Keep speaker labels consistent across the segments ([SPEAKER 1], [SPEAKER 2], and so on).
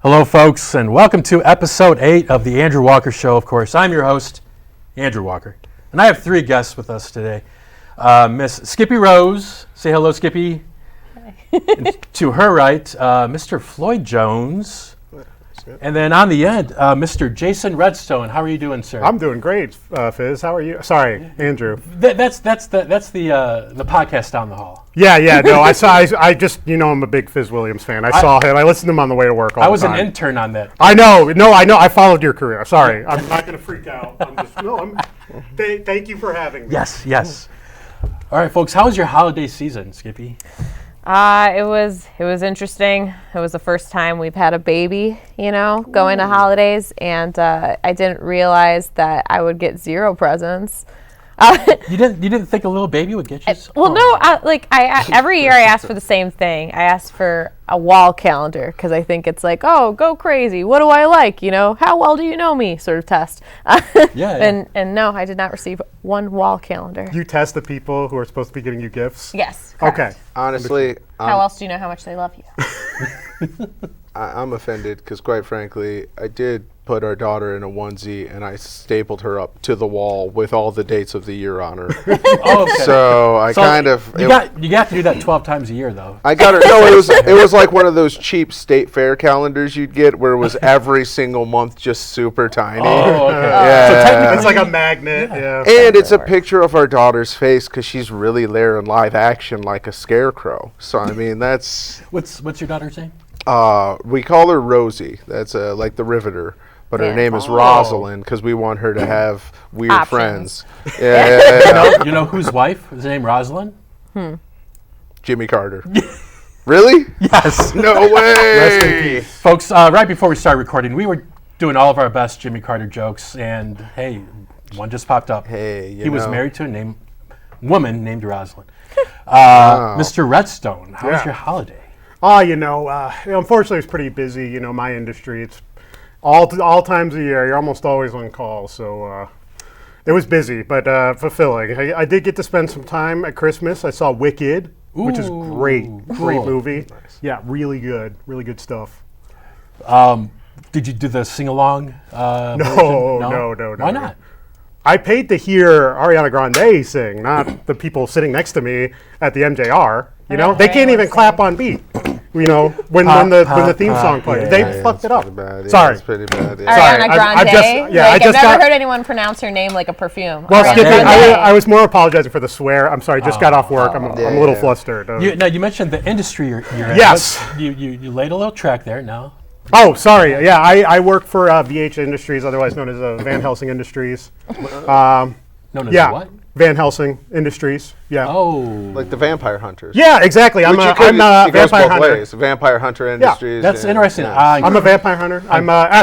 [SPEAKER 1] Hello, folks, and welcome to episode 8 of the Andrew Walker Show. Of course, I'm your host, Andrew Walker, and I have 3 guests with us today. Miss Skippy Rose, say hello, Skippy.
[SPEAKER 2] Hi.
[SPEAKER 1] And to her right, Mr. Floyd Jones, and then on the end, Mr. Jason Redstone. How are you doing, sir?
[SPEAKER 3] I'm doing great, Fizz. How are you? Sorry, Andrew.
[SPEAKER 1] That's the podcast down the hall.
[SPEAKER 3] Yeah. No, I just I'm a big Fizz Williams fan. I saw him. I listened to him on the way to work all the time.
[SPEAKER 1] I was an intern on that.
[SPEAKER 3] I know. I followed your career. Sorry, I'm not going to freak out. Thank you for having me.
[SPEAKER 1] Yes. All right, folks. How was your holiday season, Skippy?
[SPEAKER 2] It was interesting. It was the first time we've had a baby, going to holidays, and I didn't realize that I would get 0 presents.
[SPEAKER 1] You didn't think a little baby would get you?
[SPEAKER 2] Every year I ask for the same thing. I ask for a wall calendar because I think it's like, oh, go crazy. What do I like? How well do you know me? Sort of test.
[SPEAKER 1] Yeah.
[SPEAKER 2] And no, I did not receive one wall calendar.
[SPEAKER 3] You test the people who are supposed to be giving you gifts?
[SPEAKER 2] Yes. Correct.
[SPEAKER 3] Okay.
[SPEAKER 4] Honestly,
[SPEAKER 2] how else do you know how much they love you?
[SPEAKER 4] I'm offended because, quite frankly, I did put our daughter in a onesie and I stapled her up to the wall with all the dates of the year on her.
[SPEAKER 1] Oh, okay.
[SPEAKER 4] So
[SPEAKER 1] you got to do that 12 times a year, though.
[SPEAKER 4] I got her. No, it was like one of those cheap state fair calendars you'd get, where it was every single month just super tiny.
[SPEAKER 1] Oh, okay.
[SPEAKER 4] Yeah.
[SPEAKER 1] So technically,
[SPEAKER 3] It's like a magnet. Yeah.
[SPEAKER 4] And it's a picture of our daughter's face because she's really there in live action like a scarecrow. So I mean, that's
[SPEAKER 1] what's your daughter's name?
[SPEAKER 4] we call her Rosie. That's like the Riveter. But her name is Rosalind because we want her to have weird
[SPEAKER 2] Options.
[SPEAKER 4] friends. Yeah.
[SPEAKER 1] You know whose wife is named Rosalind?
[SPEAKER 4] Jimmy Carter. Really?
[SPEAKER 1] Yes.
[SPEAKER 4] No
[SPEAKER 3] Rest in
[SPEAKER 4] way.
[SPEAKER 3] peace.
[SPEAKER 1] Folks, right before we started recording, we were doing all of our best Jimmy Carter jokes, and hey, one just popped up.
[SPEAKER 4] Hey,
[SPEAKER 1] he was married to a woman named Rosalind.
[SPEAKER 4] Wow.
[SPEAKER 1] Mr. Redstone, how was
[SPEAKER 3] Yeah.
[SPEAKER 1] your holiday?
[SPEAKER 3] Unfortunately, it's pretty busy. My industry, it's all times of year. You're almost always on call, so it was busy, but fulfilling. I did get to spend some time at Christmas. I saw Wicked, which is great
[SPEAKER 1] Cool.
[SPEAKER 3] movie. Yeah, really good stuff.
[SPEAKER 1] Did you do the sing-along version?
[SPEAKER 3] No.
[SPEAKER 1] Why not?
[SPEAKER 3] I paid to hear Ariana Grande sing, not the people sitting next to me at the MJR. They can't even clap on beat. When the theme song plays, they fucked it up. Sorry.
[SPEAKER 4] It's pretty bad. Yeah.
[SPEAKER 3] Sorry,
[SPEAKER 2] Ariana Grande.
[SPEAKER 3] I've
[SPEAKER 2] I've never heard anyone pronounce her name like a perfume.
[SPEAKER 3] Well,
[SPEAKER 2] Ariana
[SPEAKER 3] Skippy,
[SPEAKER 2] Grande.
[SPEAKER 3] I was more apologizing for the swear. I'm sorry, just got off work. I'm a little flustered.
[SPEAKER 1] You mentioned the industry you're in.
[SPEAKER 3] Yes.
[SPEAKER 1] You laid a little track there. No.
[SPEAKER 3] Oh, sorry. Yeah, I work for VH Industries, otherwise known as Van Helsing Industries.
[SPEAKER 1] Known as what?
[SPEAKER 3] Van Helsing Industries. Yeah.
[SPEAKER 1] Oh.
[SPEAKER 4] Like the Vampire Hunters.
[SPEAKER 3] Yeah, exactly. I'm a
[SPEAKER 4] It goes
[SPEAKER 3] vampire
[SPEAKER 4] both
[SPEAKER 3] hunter.
[SPEAKER 4] ways. Vampire Hunter Industries.
[SPEAKER 1] That's interesting.
[SPEAKER 4] Yeah.
[SPEAKER 3] I'm a vampire hunter.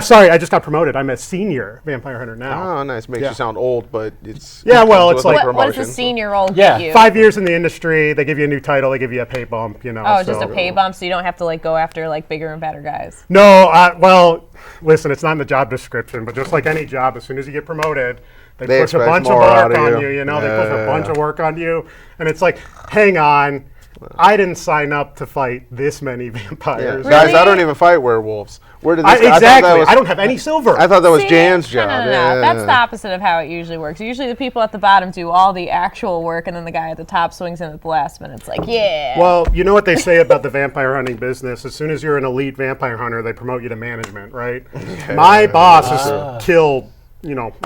[SPEAKER 3] Sorry, I just got promoted. I'm a senior vampire hunter now.
[SPEAKER 4] Oh, nice. Makes
[SPEAKER 3] Yeah.
[SPEAKER 4] you sound old, but it's
[SPEAKER 3] Yeah, well,
[SPEAKER 4] comes
[SPEAKER 3] it's
[SPEAKER 4] with
[SPEAKER 3] like-
[SPEAKER 4] a
[SPEAKER 2] What does
[SPEAKER 4] promotion.
[SPEAKER 2] the senior role
[SPEAKER 1] Yeah.
[SPEAKER 2] get you?
[SPEAKER 3] 5 years in the industry, they give you a new title, they give you a pay bump.
[SPEAKER 2] Oh, just a
[SPEAKER 3] so-
[SPEAKER 2] pay bump, so you don't have to go after bigger and better guys.
[SPEAKER 3] No, well, listen, it's not in the job description, but just like any job, as soon as you get promoted, they push a
[SPEAKER 4] expect
[SPEAKER 3] bunch of
[SPEAKER 4] more
[SPEAKER 3] work
[SPEAKER 4] out of
[SPEAKER 3] on
[SPEAKER 4] you.
[SPEAKER 3] you. They push a bunch of work on you, and it's like, hang on, I didn't sign up to fight this many
[SPEAKER 4] Yeah.
[SPEAKER 3] vampires.
[SPEAKER 2] Really?
[SPEAKER 4] Guys, I don't even fight werewolves. Where did this guy?
[SPEAKER 3] Exactly. I don't have any silver.
[SPEAKER 4] I thought that was
[SPEAKER 2] See,
[SPEAKER 4] Jan's job.
[SPEAKER 2] No.
[SPEAKER 4] Yeah.
[SPEAKER 2] That's the opposite of how it usually works. Usually the people at the bottom do all the actual work, and then the guy at the top swings in at the last minute. It's like, yeah.
[SPEAKER 3] Well, you know what they say about the vampire hunting business? As soon as you're an elite vampire hunter, they promote you to management, right? My boss has killed,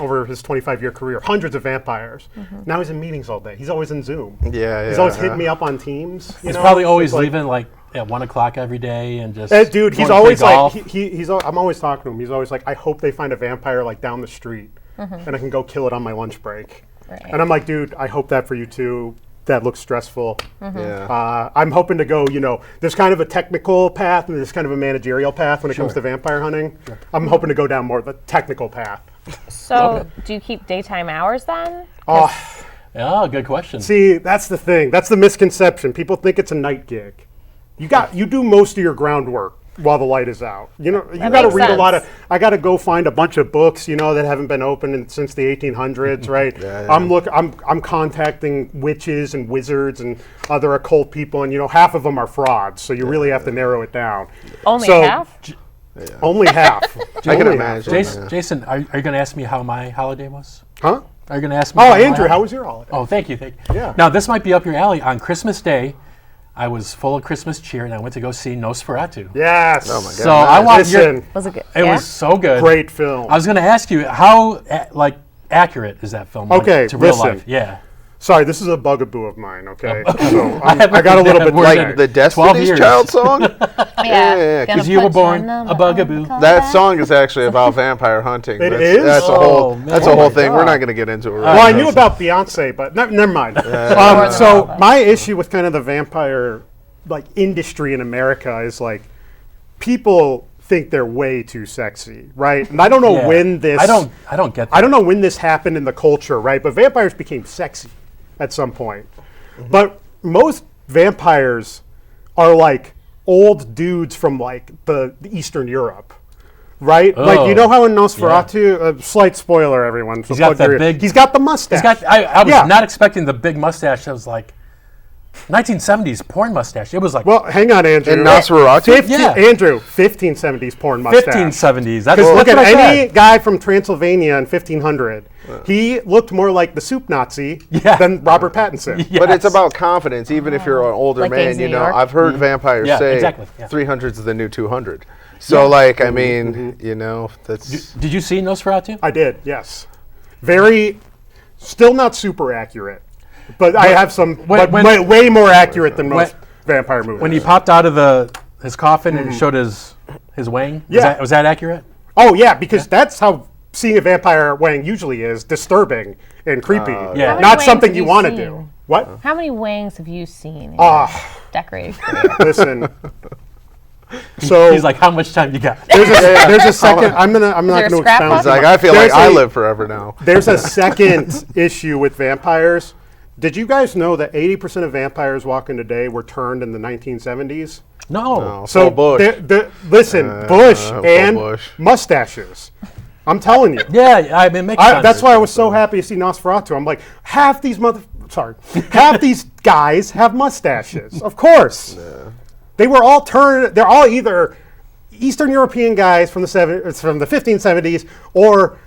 [SPEAKER 3] over his 25-year career, hundreds of vampires. Now he's in meetings all day. He's always in Zoom.
[SPEAKER 4] Yeah.
[SPEAKER 3] He's always hitting me up on Teams.
[SPEAKER 1] He's probably always leaving at 1 o'clock every day and just.
[SPEAKER 3] Dude, he's
[SPEAKER 1] going to
[SPEAKER 3] always
[SPEAKER 1] play
[SPEAKER 3] like,
[SPEAKER 1] golf.
[SPEAKER 3] I'm always talking to him. He's always like, I hope they find a vampire down the street, and I can go kill it on my lunch break.
[SPEAKER 2] Right.
[SPEAKER 3] And I'm like, dude, I hope that for you too. That looks stressful.
[SPEAKER 4] Yeah.
[SPEAKER 3] I'm hoping to go, there's kind of a technical path and there's kind of a managerial path when it comes to vampire hunting. I'm hoping to go down more the technical path.
[SPEAKER 2] So, do you keep daytime hours then?
[SPEAKER 1] Oh, good question.
[SPEAKER 3] See, that's the thing. That's the misconception. People think it's a night gig. You do most of your groundwork while the light is out. You got to
[SPEAKER 2] makes
[SPEAKER 3] read a lot of.
[SPEAKER 2] sense.
[SPEAKER 3] I got to go find a bunch of books, that haven't been opened since the 1800s, right?
[SPEAKER 4] Yeah.
[SPEAKER 3] I'm contacting witches and wizards and other occult people, and half of them are frauds. So you really have to narrow it down.
[SPEAKER 2] Only
[SPEAKER 3] So,
[SPEAKER 2] half?
[SPEAKER 3] Only half.
[SPEAKER 4] I can
[SPEAKER 3] Only
[SPEAKER 4] imagine.
[SPEAKER 1] Jason,
[SPEAKER 4] Yeah.
[SPEAKER 1] Jason, are you going to ask me how my holiday was?
[SPEAKER 3] Huh?
[SPEAKER 1] Are you going to ask me?
[SPEAKER 3] Oh,
[SPEAKER 1] how my
[SPEAKER 3] Andrew,
[SPEAKER 1] holiday-
[SPEAKER 3] how was your holiday?
[SPEAKER 1] Oh, thank you.
[SPEAKER 3] Yeah.
[SPEAKER 1] Now, this might be up your alley. On Christmas Day, I was full of Christmas cheer, and I went to go see Nosferatu.
[SPEAKER 3] Yes.
[SPEAKER 4] Oh, my God.
[SPEAKER 1] So I want your.
[SPEAKER 3] Listen,
[SPEAKER 2] Was it good?
[SPEAKER 1] It was so good.
[SPEAKER 3] great film.
[SPEAKER 1] I was going to ask you how accurate is that film?
[SPEAKER 3] Okay,
[SPEAKER 1] to real
[SPEAKER 3] listen.
[SPEAKER 1] life. Yeah.
[SPEAKER 3] Sorry, this is a bugaboo of mine, okay?
[SPEAKER 1] Oh.
[SPEAKER 3] So
[SPEAKER 1] haven't
[SPEAKER 3] I got a little
[SPEAKER 1] heard
[SPEAKER 3] bit
[SPEAKER 1] that word
[SPEAKER 3] like
[SPEAKER 1] in
[SPEAKER 4] The
[SPEAKER 1] 12
[SPEAKER 4] Destiny's
[SPEAKER 1] years.
[SPEAKER 4] Child song?
[SPEAKER 2] Yeah.
[SPEAKER 4] Because
[SPEAKER 1] you were born a bugaboo.
[SPEAKER 4] that song is actually about vampire hunting.
[SPEAKER 3] It
[SPEAKER 4] that's,
[SPEAKER 3] is?
[SPEAKER 4] That's a
[SPEAKER 1] Oh,
[SPEAKER 4] whole.
[SPEAKER 1] man.
[SPEAKER 4] That's a
[SPEAKER 1] Oh
[SPEAKER 4] whole
[SPEAKER 1] my
[SPEAKER 4] thing. We're
[SPEAKER 1] God.
[SPEAKER 4] not going to get into it. Right
[SPEAKER 3] Well, I
[SPEAKER 4] now.
[SPEAKER 3] knew about Beyonce, but never mind. So my issue with kind of the vampire like industry in America is like people think they're way too sexy, right? And I don't know
[SPEAKER 1] Yeah.
[SPEAKER 3] when this
[SPEAKER 1] I don't get that.
[SPEAKER 3] I don't know when this happened in the culture, right? But vampires became sexy at some point. But most vampires are like old dudes from like the Eastern Europe. Right? Like, you know how in Nosferatu, slight spoiler, everyone. So
[SPEAKER 1] He's got
[SPEAKER 3] plug your-
[SPEAKER 1] that big-
[SPEAKER 3] He's got the mustache.
[SPEAKER 1] He's got. I was
[SPEAKER 3] Yeah.
[SPEAKER 1] not expecting the big mustache. I was like, 1970s porn mustache. It was like
[SPEAKER 3] Well, hang on, Andrew.
[SPEAKER 4] In Nosferatu?
[SPEAKER 3] 15
[SPEAKER 1] Yeah.
[SPEAKER 3] Andrew, 1570s porn mustache.
[SPEAKER 1] 1570s.
[SPEAKER 3] Because look
[SPEAKER 1] that's
[SPEAKER 3] at
[SPEAKER 1] what I
[SPEAKER 3] any
[SPEAKER 1] said.
[SPEAKER 3] guy from Transylvania in 1500. He looked more like the soup Nazi
[SPEAKER 1] Yeah.
[SPEAKER 3] than Robert Pattinson.
[SPEAKER 1] Yes.
[SPEAKER 4] But it's about confidence, even if you're an older
[SPEAKER 2] Like
[SPEAKER 4] man.
[SPEAKER 2] Gangs of
[SPEAKER 4] You
[SPEAKER 2] New
[SPEAKER 4] know,
[SPEAKER 2] York?
[SPEAKER 4] I've heard vampires
[SPEAKER 1] Yeah,
[SPEAKER 4] say
[SPEAKER 1] exactly, yeah.
[SPEAKER 4] 300's the new 200. So, like, I mean, you know, that's.
[SPEAKER 1] Did you see Nosferatu?
[SPEAKER 3] I did, yes. Very, still not super accurate. But I have some,
[SPEAKER 1] when-
[SPEAKER 3] way more accurate than most
[SPEAKER 1] when-
[SPEAKER 3] vampire movies.
[SPEAKER 1] When he popped out of his coffin and showed his wang.
[SPEAKER 3] Yeah.
[SPEAKER 1] Was that accurate?
[SPEAKER 3] Oh, yeah, because that's how seeing a vampire wang usually is, disturbing and creepy.
[SPEAKER 1] Yeah. How
[SPEAKER 2] many
[SPEAKER 3] Not
[SPEAKER 2] wangs
[SPEAKER 3] something
[SPEAKER 2] have
[SPEAKER 3] you
[SPEAKER 2] you
[SPEAKER 3] want to
[SPEAKER 2] seen?
[SPEAKER 3] do. What?
[SPEAKER 2] How many wangs have you seen in
[SPEAKER 3] Ah.
[SPEAKER 2] your decorated career?
[SPEAKER 3] Listen. So
[SPEAKER 1] He's like, how much time you got?
[SPEAKER 3] there's a second. I'm not
[SPEAKER 2] there a
[SPEAKER 3] going to
[SPEAKER 2] scrapbook?
[SPEAKER 3] expound.
[SPEAKER 4] It's like, I feel like
[SPEAKER 3] There's
[SPEAKER 4] I
[SPEAKER 3] a-
[SPEAKER 4] live forever now.
[SPEAKER 3] There's a second issue with vampires. Did you guys know that 80% of vampires walking today were turned in the 1970s?
[SPEAKER 1] No.
[SPEAKER 3] So
[SPEAKER 4] Bush.
[SPEAKER 3] listen, Bush
[SPEAKER 4] full
[SPEAKER 3] and
[SPEAKER 4] Bush.
[SPEAKER 3] mustaches. I'm telling you.
[SPEAKER 1] Yeah, I mean, it makes sense.
[SPEAKER 3] That's why I was so happy to see Nosferatu. I'm like, half these guys have mustaches. Of course. They were all turned. They're all either Eastern European guys from the 1570s or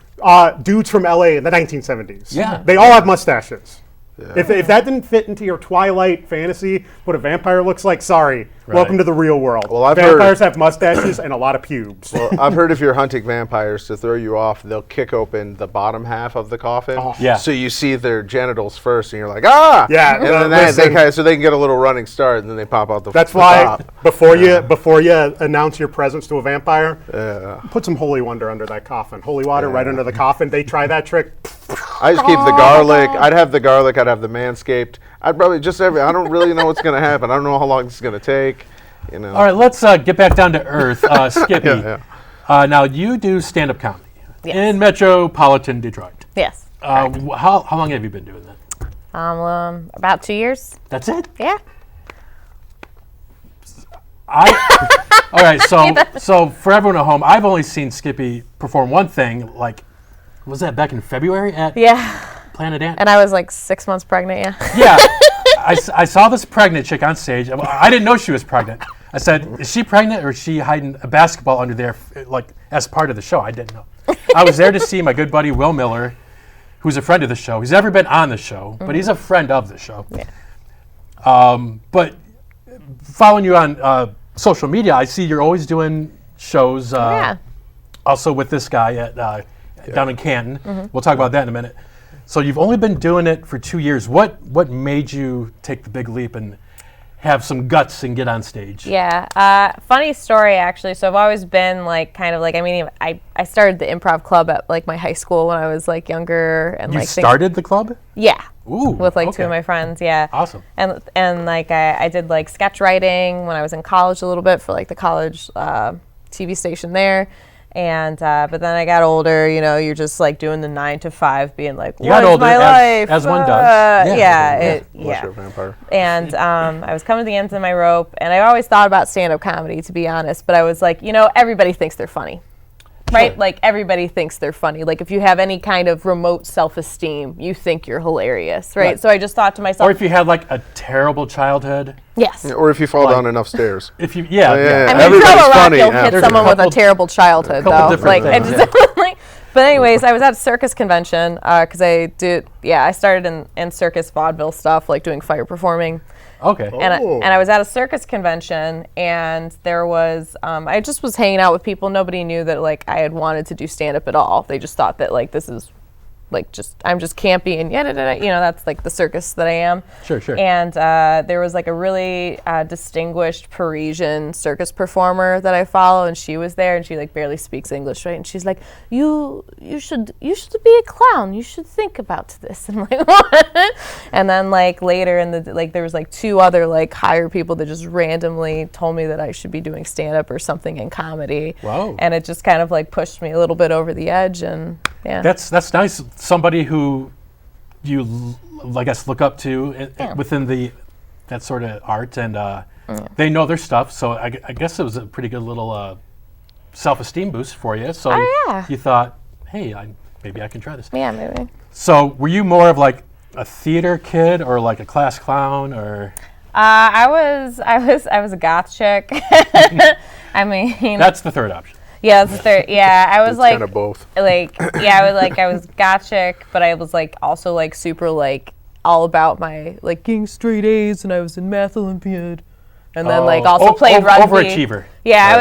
[SPEAKER 3] dudes from LA in the 1970s.
[SPEAKER 1] Yeah.
[SPEAKER 3] They all have mustaches. If that didn't fit into your Twilight fantasy, what a vampire looks like, sorry. Welcome to the real world.
[SPEAKER 4] Well, I've
[SPEAKER 3] Vampires
[SPEAKER 4] heard-
[SPEAKER 3] have mustaches and a lot of pubes.
[SPEAKER 4] Well, I've heard if you're hunting vampires, to throw you off, they'll kick open the bottom half of the coffin.
[SPEAKER 1] Yeah.
[SPEAKER 4] So you see their genitals first, and you're like, ah!
[SPEAKER 3] Yeah,
[SPEAKER 4] And then they
[SPEAKER 3] listen.
[SPEAKER 4] kind of, so they can get a little running start, and then they pop out the
[SPEAKER 3] That's
[SPEAKER 4] the
[SPEAKER 3] why
[SPEAKER 4] top.
[SPEAKER 3] before you announce your presence to a vampire, put some holy wonder under that coffin. Holy water right under the coffin. They try that trick.
[SPEAKER 4] I just keep the garlic. I'd have the garlic. I'd have the Manscaped. I'd probably I don't really know what's going to happen. I don't know how long this is going to take. You know.
[SPEAKER 1] All right, let's get back down to earth. Skippy.
[SPEAKER 4] Yeah.
[SPEAKER 1] Now, you do stand-up comedy
[SPEAKER 2] Yes.
[SPEAKER 1] in metropolitan Detroit.
[SPEAKER 2] Yes.
[SPEAKER 1] How long have you been doing that?
[SPEAKER 2] About 2 years.
[SPEAKER 1] That's it?
[SPEAKER 2] Yeah.
[SPEAKER 1] All right, so for everyone at home, I've only seen Skippy perform one thing, like, was that back in February at
[SPEAKER 2] Yeah.
[SPEAKER 1] Planet Ant?
[SPEAKER 2] And I was like 6 months pregnant. Yeah.
[SPEAKER 1] Yeah. I saw this pregnant chick on stage. I didn't know she was pregnant. I said, is she pregnant or is she hiding a basketball under there, like, as part of the show? I didn't know. I was there to see my good buddy Will Miller, who's a friend of the show. He's never been on the show, but he's a friend of the show.
[SPEAKER 2] Yeah.
[SPEAKER 1] But following you on social media, I see you're always doing shows.
[SPEAKER 2] Yeah.
[SPEAKER 1] Also with this guy at down in Canton. We'll talk about that in a minute. So you've only been doing it for 2 years. What made you take the big leap and have some guts and get on stage?
[SPEAKER 2] Yeah. Funny story, actually. So I've always been like, kind of like, I mean, I started the improv club at like my high school when I was like younger. And
[SPEAKER 1] You
[SPEAKER 2] like
[SPEAKER 1] started the club?
[SPEAKER 2] Yeah.
[SPEAKER 1] Ooh.
[SPEAKER 2] With like two
[SPEAKER 1] okay.
[SPEAKER 2] of my friends, yeah.
[SPEAKER 1] Awesome.
[SPEAKER 2] And like I did like sketch writing when I was in college a little bit for like the college TV station there. And but then I got older, you know, you're just like doing the 9 to 5, being like,
[SPEAKER 1] You got
[SPEAKER 2] what is
[SPEAKER 1] older,
[SPEAKER 2] my life?
[SPEAKER 1] as one does.
[SPEAKER 2] Yeah.
[SPEAKER 4] Unless you're a vampire.
[SPEAKER 2] And I was coming to the end of my rope, and I always thought about stand-up comedy, to be honest. But I was like, you know, everybody thinks they're funny. right?
[SPEAKER 1] Sure.
[SPEAKER 2] Like everybody thinks they're funny. Like if you have any kind of remote self-esteem, you think you're hilarious, right?
[SPEAKER 1] Right.
[SPEAKER 2] So I just thought to myself,
[SPEAKER 1] Or if you had like a terrible childhood.
[SPEAKER 2] yes.
[SPEAKER 4] Or if you fall down enough stairs.
[SPEAKER 1] If you,
[SPEAKER 2] I mean, you
[SPEAKER 4] Everybody's
[SPEAKER 2] throw a rock,
[SPEAKER 4] funny,
[SPEAKER 2] you'll
[SPEAKER 4] yeah.
[SPEAKER 2] hit
[SPEAKER 1] There's a
[SPEAKER 2] someone with a
[SPEAKER 1] couple-
[SPEAKER 2] terrible childhood,
[SPEAKER 1] couple
[SPEAKER 2] though.
[SPEAKER 1] different
[SPEAKER 2] Like,
[SPEAKER 1] things,
[SPEAKER 2] I just, like, but anyways, I was at a circus convention because I started in circus vaudeville stuff, like doing fire performing.
[SPEAKER 1] Okay.
[SPEAKER 3] Oh.
[SPEAKER 2] And I was at a circus convention, and there was I just was hanging out with people. Nobody knew that like I had wanted to do stand up at all. They just thought that like this is like I'm just campy and that's like the circus that I am.
[SPEAKER 1] Sure, sure.
[SPEAKER 2] And there was like a really distinguished Parisian circus performer that I follow, and she was there, and she like barely speaks English, right? And she's like, you should be a clown. You should think about this. And I'm like, what? And then like later in the like there was like two other like higher people that just randomly told me that I should be doing stand up or something in comedy.
[SPEAKER 1] Wow.
[SPEAKER 2] And it just kind of like pushed me a little bit over the edge, and yeah.
[SPEAKER 1] That's nice. Somebody who you, I guess, look up to within that sort of art, and they know their stuff. So I guess it was a pretty good little self-esteem boost for you. So
[SPEAKER 2] yeah.
[SPEAKER 1] you thought, hey, maybe I can try this.
[SPEAKER 2] Yeah, maybe.
[SPEAKER 1] So were you more of like a theater kid or like a class clown or?
[SPEAKER 2] I was a goth chick. I mean,
[SPEAKER 1] That's the third option.
[SPEAKER 2] yeah, that's the third. Yeah, I was
[SPEAKER 4] It's
[SPEAKER 2] like,
[SPEAKER 4] kind of both.
[SPEAKER 2] I was goth chick, but I was like also like super like all about my like getting straight A's, and I was in Math Olympiad, and then like also played rugby.
[SPEAKER 1] Overachiever.
[SPEAKER 2] Yeah,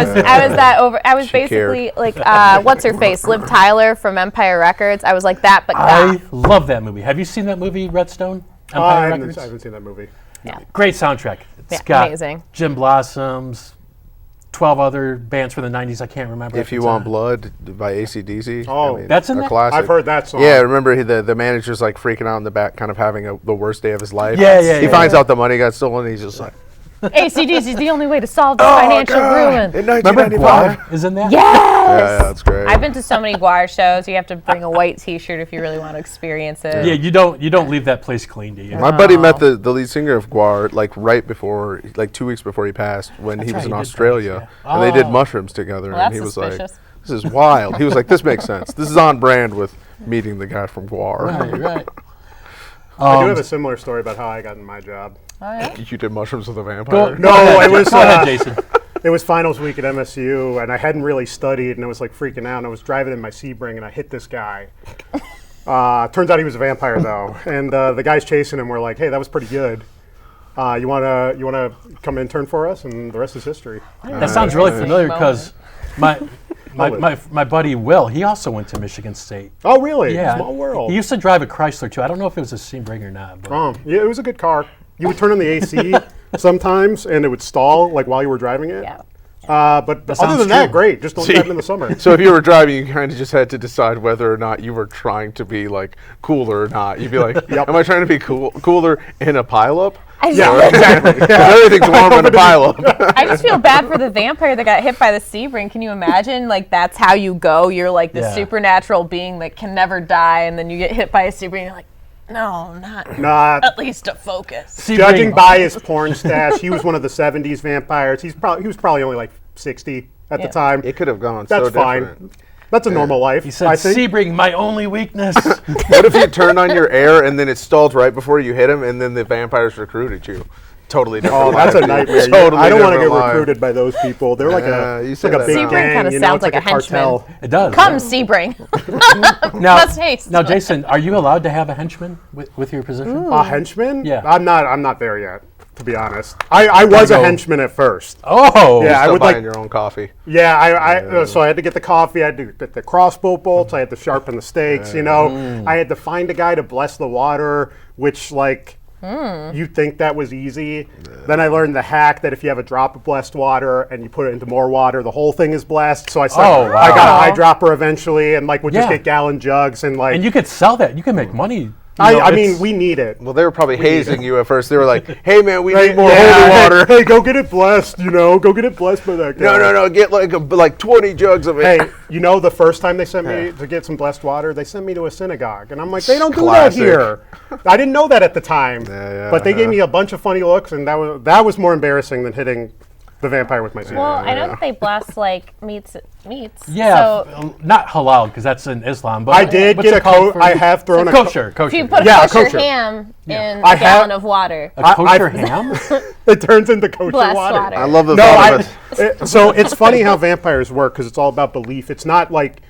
[SPEAKER 2] I was basically like what's her face, Liv Tyler from Empire Records. I was like that, but
[SPEAKER 1] I
[SPEAKER 2] goth.
[SPEAKER 1] love that movie. Have you seen that movie, Redstone?
[SPEAKER 3] I
[SPEAKER 1] Empire
[SPEAKER 3] haven't,
[SPEAKER 1] Records?
[SPEAKER 3] I haven't seen that movie.
[SPEAKER 1] Great soundtrack. It's
[SPEAKER 2] Yeah,
[SPEAKER 1] got
[SPEAKER 2] amazing.
[SPEAKER 1] Jim Blossoms, 12 other bands from the 90s. I can't remember.
[SPEAKER 4] If You Want Blood by AC/DC.
[SPEAKER 3] Oh,
[SPEAKER 1] That's in
[SPEAKER 4] a
[SPEAKER 1] there?
[SPEAKER 4] classic.
[SPEAKER 3] I've heard that song.
[SPEAKER 4] Yeah, remember the manager's like freaking out in the back, kind of having the worst day of his life.
[SPEAKER 1] Yeah.
[SPEAKER 4] He finds out the money got stolen, and he's just like,
[SPEAKER 2] AC/DC is the only way to solve this financial ruin.
[SPEAKER 4] In
[SPEAKER 1] Remember
[SPEAKER 4] 1995.
[SPEAKER 1] Guar is in that?
[SPEAKER 4] Yeah, that's great.
[SPEAKER 2] I've been to so many Guar shows. You have to bring a white T-shirt if you really want to experience it.
[SPEAKER 1] Yeah, you don't leave that place clean, do you?
[SPEAKER 4] My buddy met the lead singer of Guar like right before, like 2 weeks before he passed, when he
[SPEAKER 1] right,
[SPEAKER 4] was in
[SPEAKER 1] he did
[SPEAKER 4] Australia,
[SPEAKER 1] pass,
[SPEAKER 4] and they did
[SPEAKER 1] Oh.
[SPEAKER 4] mushrooms together,
[SPEAKER 2] Well,
[SPEAKER 4] and
[SPEAKER 2] that's
[SPEAKER 4] he was
[SPEAKER 2] suspicious.
[SPEAKER 4] like, "This is wild." He was like, "This makes sense. This is on brand with meeting the guy from Guar."
[SPEAKER 1] Right.
[SPEAKER 3] I do have a similar story about how I got in my job.
[SPEAKER 2] Oh, yeah?
[SPEAKER 4] You did mushrooms with a
[SPEAKER 1] Go,
[SPEAKER 4] vampire.
[SPEAKER 3] No,
[SPEAKER 1] go ahead,
[SPEAKER 3] it was,
[SPEAKER 1] go ahead, Jason.
[SPEAKER 3] It was finals week at MSU, and I hadn't really studied, and I was like freaking out. And I was driving in my Sebring, and I hit this guy. Turns out he was a vampire, though, and the guys chasing him were like, "Hey, that was pretty good. You wanna come intern for us?" And the rest is history.
[SPEAKER 1] That sounds really familiar because my buddy Will, he also went to Michigan State.
[SPEAKER 3] Oh, really?
[SPEAKER 1] Yeah,
[SPEAKER 3] Small world.
[SPEAKER 1] He used to drive a Chrysler too. I don't know if it was a Sebring or not. But
[SPEAKER 3] Yeah, it was a good car. You would turn on the AC sometimes, and it would stall like while you were driving it.
[SPEAKER 2] Yeah.
[SPEAKER 3] But other
[SPEAKER 1] sounds
[SPEAKER 3] than that,
[SPEAKER 1] true.
[SPEAKER 3] great. Just don't drive it in the summer.
[SPEAKER 4] So if you were driving, you kind of just had to decide whether or not you were trying to be like cooler or not. You'd be like,
[SPEAKER 3] Yep.
[SPEAKER 4] "Am I trying to be cooler in a pileup?
[SPEAKER 3] Yeah, exactly.
[SPEAKER 4] Because everything's warm in a pileup."
[SPEAKER 2] I just feel bad for the vampire that got hit by the Sebring. Can you imagine? Like, that's how you go. You're like this
[SPEAKER 1] Yeah.
[SPEAKER 2] supernatural being that can never die, and then you get hit by a Sebring, and you're like, no, not
[SPEAKER 3] Nah,
[SPEAKER 2] at least a focus.
[SPEAKER 1] Sebring-
[SPEAKER 3] judging by his porn stash, he was one of the '70s vampires. He was probably only like 60 at the
[SPEAKER 2] Yeah.
[SPEAKER 3] time.
[SPEAKER 4] It could have gone
[SPEAKER 3] That's
[SPEAKER 4] so
[SPEAKER 3] fine.
[SPEAKER 4] different.
[SPEAKER 3] That's a normal life.
[SPEAKER 1] he said,
[SPEAKER 3] I think.
[SPEAKER 1] Sebring, my only weakness.
[SPEAKER 4] What if you turned on your air and then it stalled right before you hit him, and then the vampires recruited you? Totally different.
[SPEAKER 3] Oh, that's a
[SPEAKER 4] life, dude.
[SPEAKER 3] nightmare.
[SPEAKER 4] Totally
[SPEAKER 3] I don't want to get
[SPEAKER 4] different life.
[SPEAKER 3] recruited by those people. They're like
[SPEAKER 4] Yeah, you
[SPEAKER 3] it's
[SPEAKER 4] say
[SPEAKER 3] like a
[SPEAKER 4] that
[SPEAKER 3] big
[SPEAKER 4] now.
[SPEAKER 2] Sebring
[SPEAKER 3] gang.
[SPEAKER 2] kinda
[SPEAKER 3] You know,
[SPEAKER 2] sounds
[SPEAKER 3] it's
[SPEAKER 2] like
[SPEAKER 3] like
[SPEAKER 2] a
[SPEAKER 3] a cartel.
[SPEAKER 1] It does.
[SPEAKER 2] Come, Sebring.
[SPEAKER 1] now,
[SPEAKER 2] Let's taste.
[SPEAKER 1] now, Jason, are you allowed to have a henchman with your position?
[SPEAKER 3] A henchman?
[SPEAKER 1] Yeah.
[SPEAKER 3] I'm not there yet, to be honest. I was a
[SPEAKER 1] go.
[SPEAKER 3] henchman at first.
[SPEAKER 1] Oh,
[SPEAKER 3] Yeah, I
[SPEAKER 4] Still
[SPEAKER 3] would
[SPEAKER 4] buying
[SPEAKER 3] like.
[SPEAKER 4] your own coffee.
[SPEAKER 3] Yeah, so I had to get the coffee. I had to get the crossbow bolts. I had to sharpen the stakes. You know, I had to find a guy to bless the water, which like. You think that was easy. Then I learned the hack that if you have a drop of blessed water and you put it into more water, the whole thing is blessed. So I started,
[SPEAKER 1] wow.
[SPEAKER 3] I got a eyedropper eventually and like would just
[SPEAKER 1] Yeah.
[SPEAKER 3] get gallon jugs and like
[SPEAKER 1] and you could sell that. You can make money.
[SPEAKER 3] I mean we need it.
[SPEAKER 4] Well, they were probably hazing you at first. They were like, "Hey, man, we need more
[SPEAKER 3] Yeah,
[SPEAKER 4] holy water."
[SPEAKER 3] Hey, go get it blessed, go get it blessed by that guy.
[SPEAKER 4] No, get like 20 jugs of it.
[SPEAKER 3] Hey, the first time they sent me to get some blessed water, they sent me to a synagogue. And I'm like, they don't do
[SPEAKER 4] Classic.
[SPEAKER 3] that here. I didn't know that at the time.
[SPEAKER 4] Yeah,
[SPEAKER 3] but they gave me a bunch of funny looks, and that was more embarrassing than hitting The vampire with my semen.
[SPEAKER 2] Well, I know that they bless like meats.
[SPEAKER 1] Yeah,
[SPEAKER 2] So
[SPEAKER 1] not halal because that's in Islam. But
[SPEAKER 3] I did
[SPEAKER 1] what's
[SPEAKER 3] get
[SPEAKER 1] it called
[SPEAKER 3] I have thrown a
[SPEAKER 1] kosher.
[SPEAKER 2] if you
[SPEAKER 1] Kosher.
[SPEAKER 2] put
[SPEAKER 3] Yeah,
[SPEAKER 2] a kosher
[SPEAKER 3] kosher.
[SPEAKER 2] ham in
[SPEAKER 3] I
[SPEAKER 2] a
[SPEAKER 3] have-
[SPEAKER 2] gallon of water,
[SPEAKER 1] A kosher
[SPEAKER 3] I-
[SPEAKER 1] ham?
[SPEAKER 3] It turns into kosher
[SPEAKER 2] blessed
[SPEAKER 3] water.
[SPEAKER 2] water.
[SPEAKER 4] I love the
[SPEAKER 3] No,
[SPEAKER 4] thought of it.
[SPEAKER 3] so it's funny how vampires work because it's all about belief. It's not like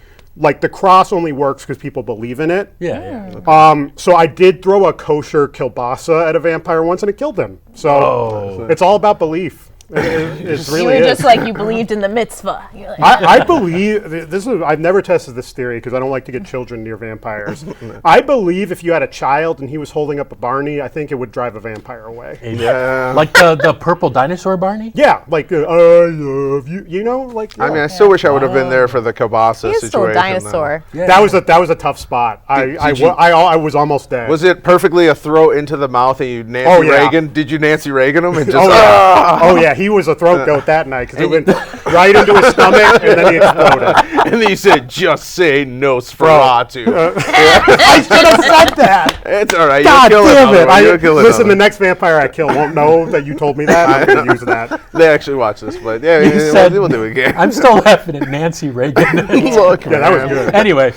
[SPEAKER 3] the cross only works because people believe in it.
[SPEAKER 1] Yeah, yeah.
[SPEAKER 3] So I did throw a kosher kielbasa at a vampire once and it killed him. So it's all about belief. It's
[SPEAKER 2] You
[SPEAKER 3] really
[SPEAKER 2] were
[SPEAKER 3] is.
[SPEAKER 2] just like you believed in the mitzvah. You're like,
[SPEAKER 3] I believe this is. I've never tested this theory because I don't like to get children near vampires. I believe if you had a child and he was holding up a Barney, I think it would drive a vampire away.
[SPEAKER 4] Yeah.
[SPEAKER 1] Like the purple dinosaur Barney?
[SPEAKER 3] Yeah, like I love you. You know, like
[SPEAKER 4] I mean, I still wish I would have been there for the kielbasa
[SPEAKER 2] he is
[SPEAKER 4] situation.
[SPEAKER 2] still a
[SPEAKER 4] though.
[SPEAKER 2] dinosaur.
[SPEAKER 1] Yeah.
[SPEAKER 3] that was a tough spot. I was almost dead.
[SPEAKER 4] Was it perfectly a throw into the mouth and you Nancy
[SPEAKER 3] Oh, yeah.
[SPEAKER 4] Reagan? Did you Nancy Reagan him and just
[SPEAKER 3] Oh yeah. Oh yeah, he was a throat goat that night because it went right into his stomach and then he exploded.
[SPEAKER 4] and then you said, just say Nosferatu.
[SPEAKER 3] I should have said that.
[SPEAKER 4] It's all right.
[SPEAKER 3] God
[SPEAKER 4] you'll kill
[SPEAKER 3] damn it!
[SPEAKER 4] another one. You'll kill
[SPEAKER 3] Listen,
[SPEAKER 4] another
[SPEAKER 3] the
[SPEAKER 4] one.
[SPEAKER 3] next vampire I kill won't know that you told me that. I'm going to use that.
[SPEAKER 4] They actually watch this, but yeah,
[SPEAKER 1] You said-
[SPEAKER 4] we'll do it again.
[SPEAKER 1] I'm still laughing at Nancy Reagan.
[SPEAKER 4] Look,
[SPEAKER 3] Yeah, that was
[SPEAKER 4] man.
[SPEAKER 3] good.
[SPEAKER 1] Anyway,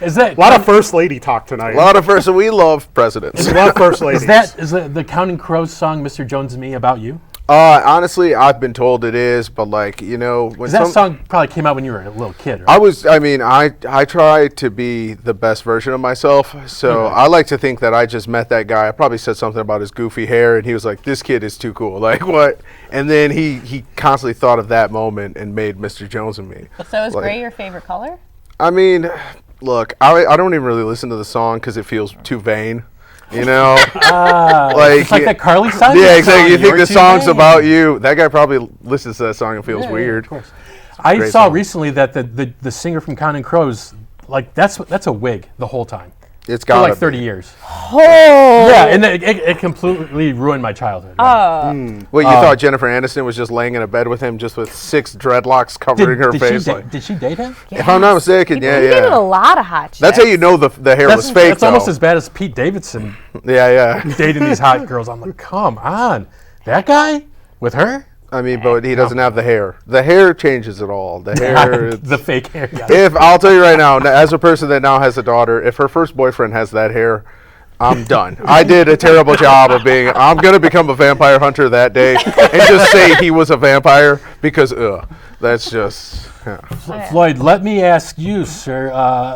[SPEAKER 1] is that
[SPEAKER 3] A lot of first lady talk tonight.
[SPEAKER 4] A lot of first, we love presidents.
[SPEAKER 3] A lot of first ladies.
[SPEAKER 1] is the Counting Crows song "Mr. Jones and Me" about you?
[SPEAKER 4] Honestly, I've been told it is, but like when
[SPEAKER 1] That song probably came out when you were a little kid, right?
[SPEAKER 4] I try to be the best version of myself, so I like to think that I just met that guy. I probably said something about his goofy hair, and he was like, "This kid is too cool." Like what? And then he constantly thought of that moment and made Mr. Jones and Me.
[SPEAKER 2] So is
[SPEAKER 4] Like-
[SPEAKER 2] gray your favorite color?
[SPEAKER 4] I mean, look, I don't even really listen to the song because it feels too vain. You know,
[SPEAKER 1] It's like that Carly song.
[SPEAKER 4] yeah,
[SPEAKER 1] It's
[SPEAKER 4] exactly. You
[SPEAKER 1] called
[SPEAKER 4] think
[SPEAKER 1] You're
[SPEAKER 4] the
[SPEAKER 1] Too
[SPEAKER 4] song's
[SPEAKER 1] Vain.
[SPEAKER 4] about you? That guy probably listens to that song and feels
[SPEAKER 1] Yeah,
[SPEAKER 4] weird.
[SPEAKER 1] of course. I
[SPEAKER 4] Great
[SPEAKER 1] saw
[SPEAKER 4] song.
[SPEAKER 1] recently that the singer from Counting Crows, like that's a wig the whole time
[SPEAKER 4] It's
[SPEAKER 1] for
[SPEAKER 4] got
[SPEAKER 1] like 30 years.
[SPEAKER 2] Oh.
[SPEAKER 1] Yeah, and it completely ruined my childhood.
[SPEAKER 4] Well, you thought Jennifer Aniston was just laying in a bed with him, just with 6 dreadlocks covering her face.
[SPEAKER 1] Did she date him?
[SPEAKER 4] If I'm not mistaken,
[SPEAKER 2] He dated a lot of hot chicks.
[SPEAKER 4] That's how you know the hair was fake.
[SPEAKER 1] That's almost
[SPEAKER 4] though.
[SPEAKER 1] as bad as Pete Davidson
[SPEAKER 4] Yeah.
[SPEAKER 1] dating these hot girls. I'm like, come on, that guy with her?
[SPEAKER 4] I mean, but he doesn't have the hair. The hair changes it all. The hair.
[SPEAKER 1] The fake hair. Yeah.
[SPEAKER 4] If I'll tell you right now, as a person that now has a daughter, if her first boyfriend has that hair, I'm done. I did a terrible job of being. I'm gonna become a vampire hunter that day and just say he was a vampire because that's just. Yeah.
[SPEAKER 1] Floyd, let me ask you, sir,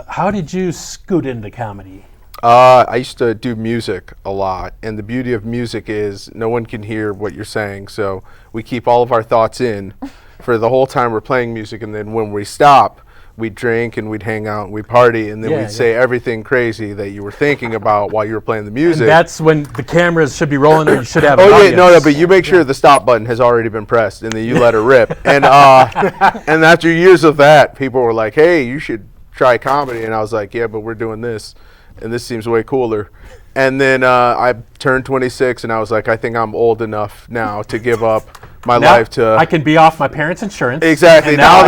[SPEAKER 1] how did you scoot into comedy?
[SPEAKER 4] I used to do music a lot, and the beauty of music is no one can hear what you're saying, so we keep all of our thoughts in for the whole time we're playing music, and then when we stop, we'd drink and we'd hang out and we'd party, and then
[SPEAKER 1] Yeah,
[SPEAKER 4] we'd say everything crazy that you were thinking about while you were playing the music.
[SPEAKER 1] And that's when the cameras should be rolling, or you should have.
[SPEAKER 4] Oh
[SPEAKER 1] an
[SPEAKER 4] yeah, no,
[SPEAKER 1] audience.
[SPEAKER 4] but you make sure the stop button has already been pressed, and then you let it rip. And and after years of that, people were like, "Hey, you should try comedy," and I was like, "Yeah, but we're doing this, and this seems way cooler." And then I turned 26, and I was like, "I think I'm old enough now to give up my
[SPEAKER 1] Now
[SPEAKER 4] life to."
[SPEAKER 1] I can be off my parents' insurance.
[SPEAKER 4] Exactly.
[SPEAKER 1] and
[SPEAKER 4] Now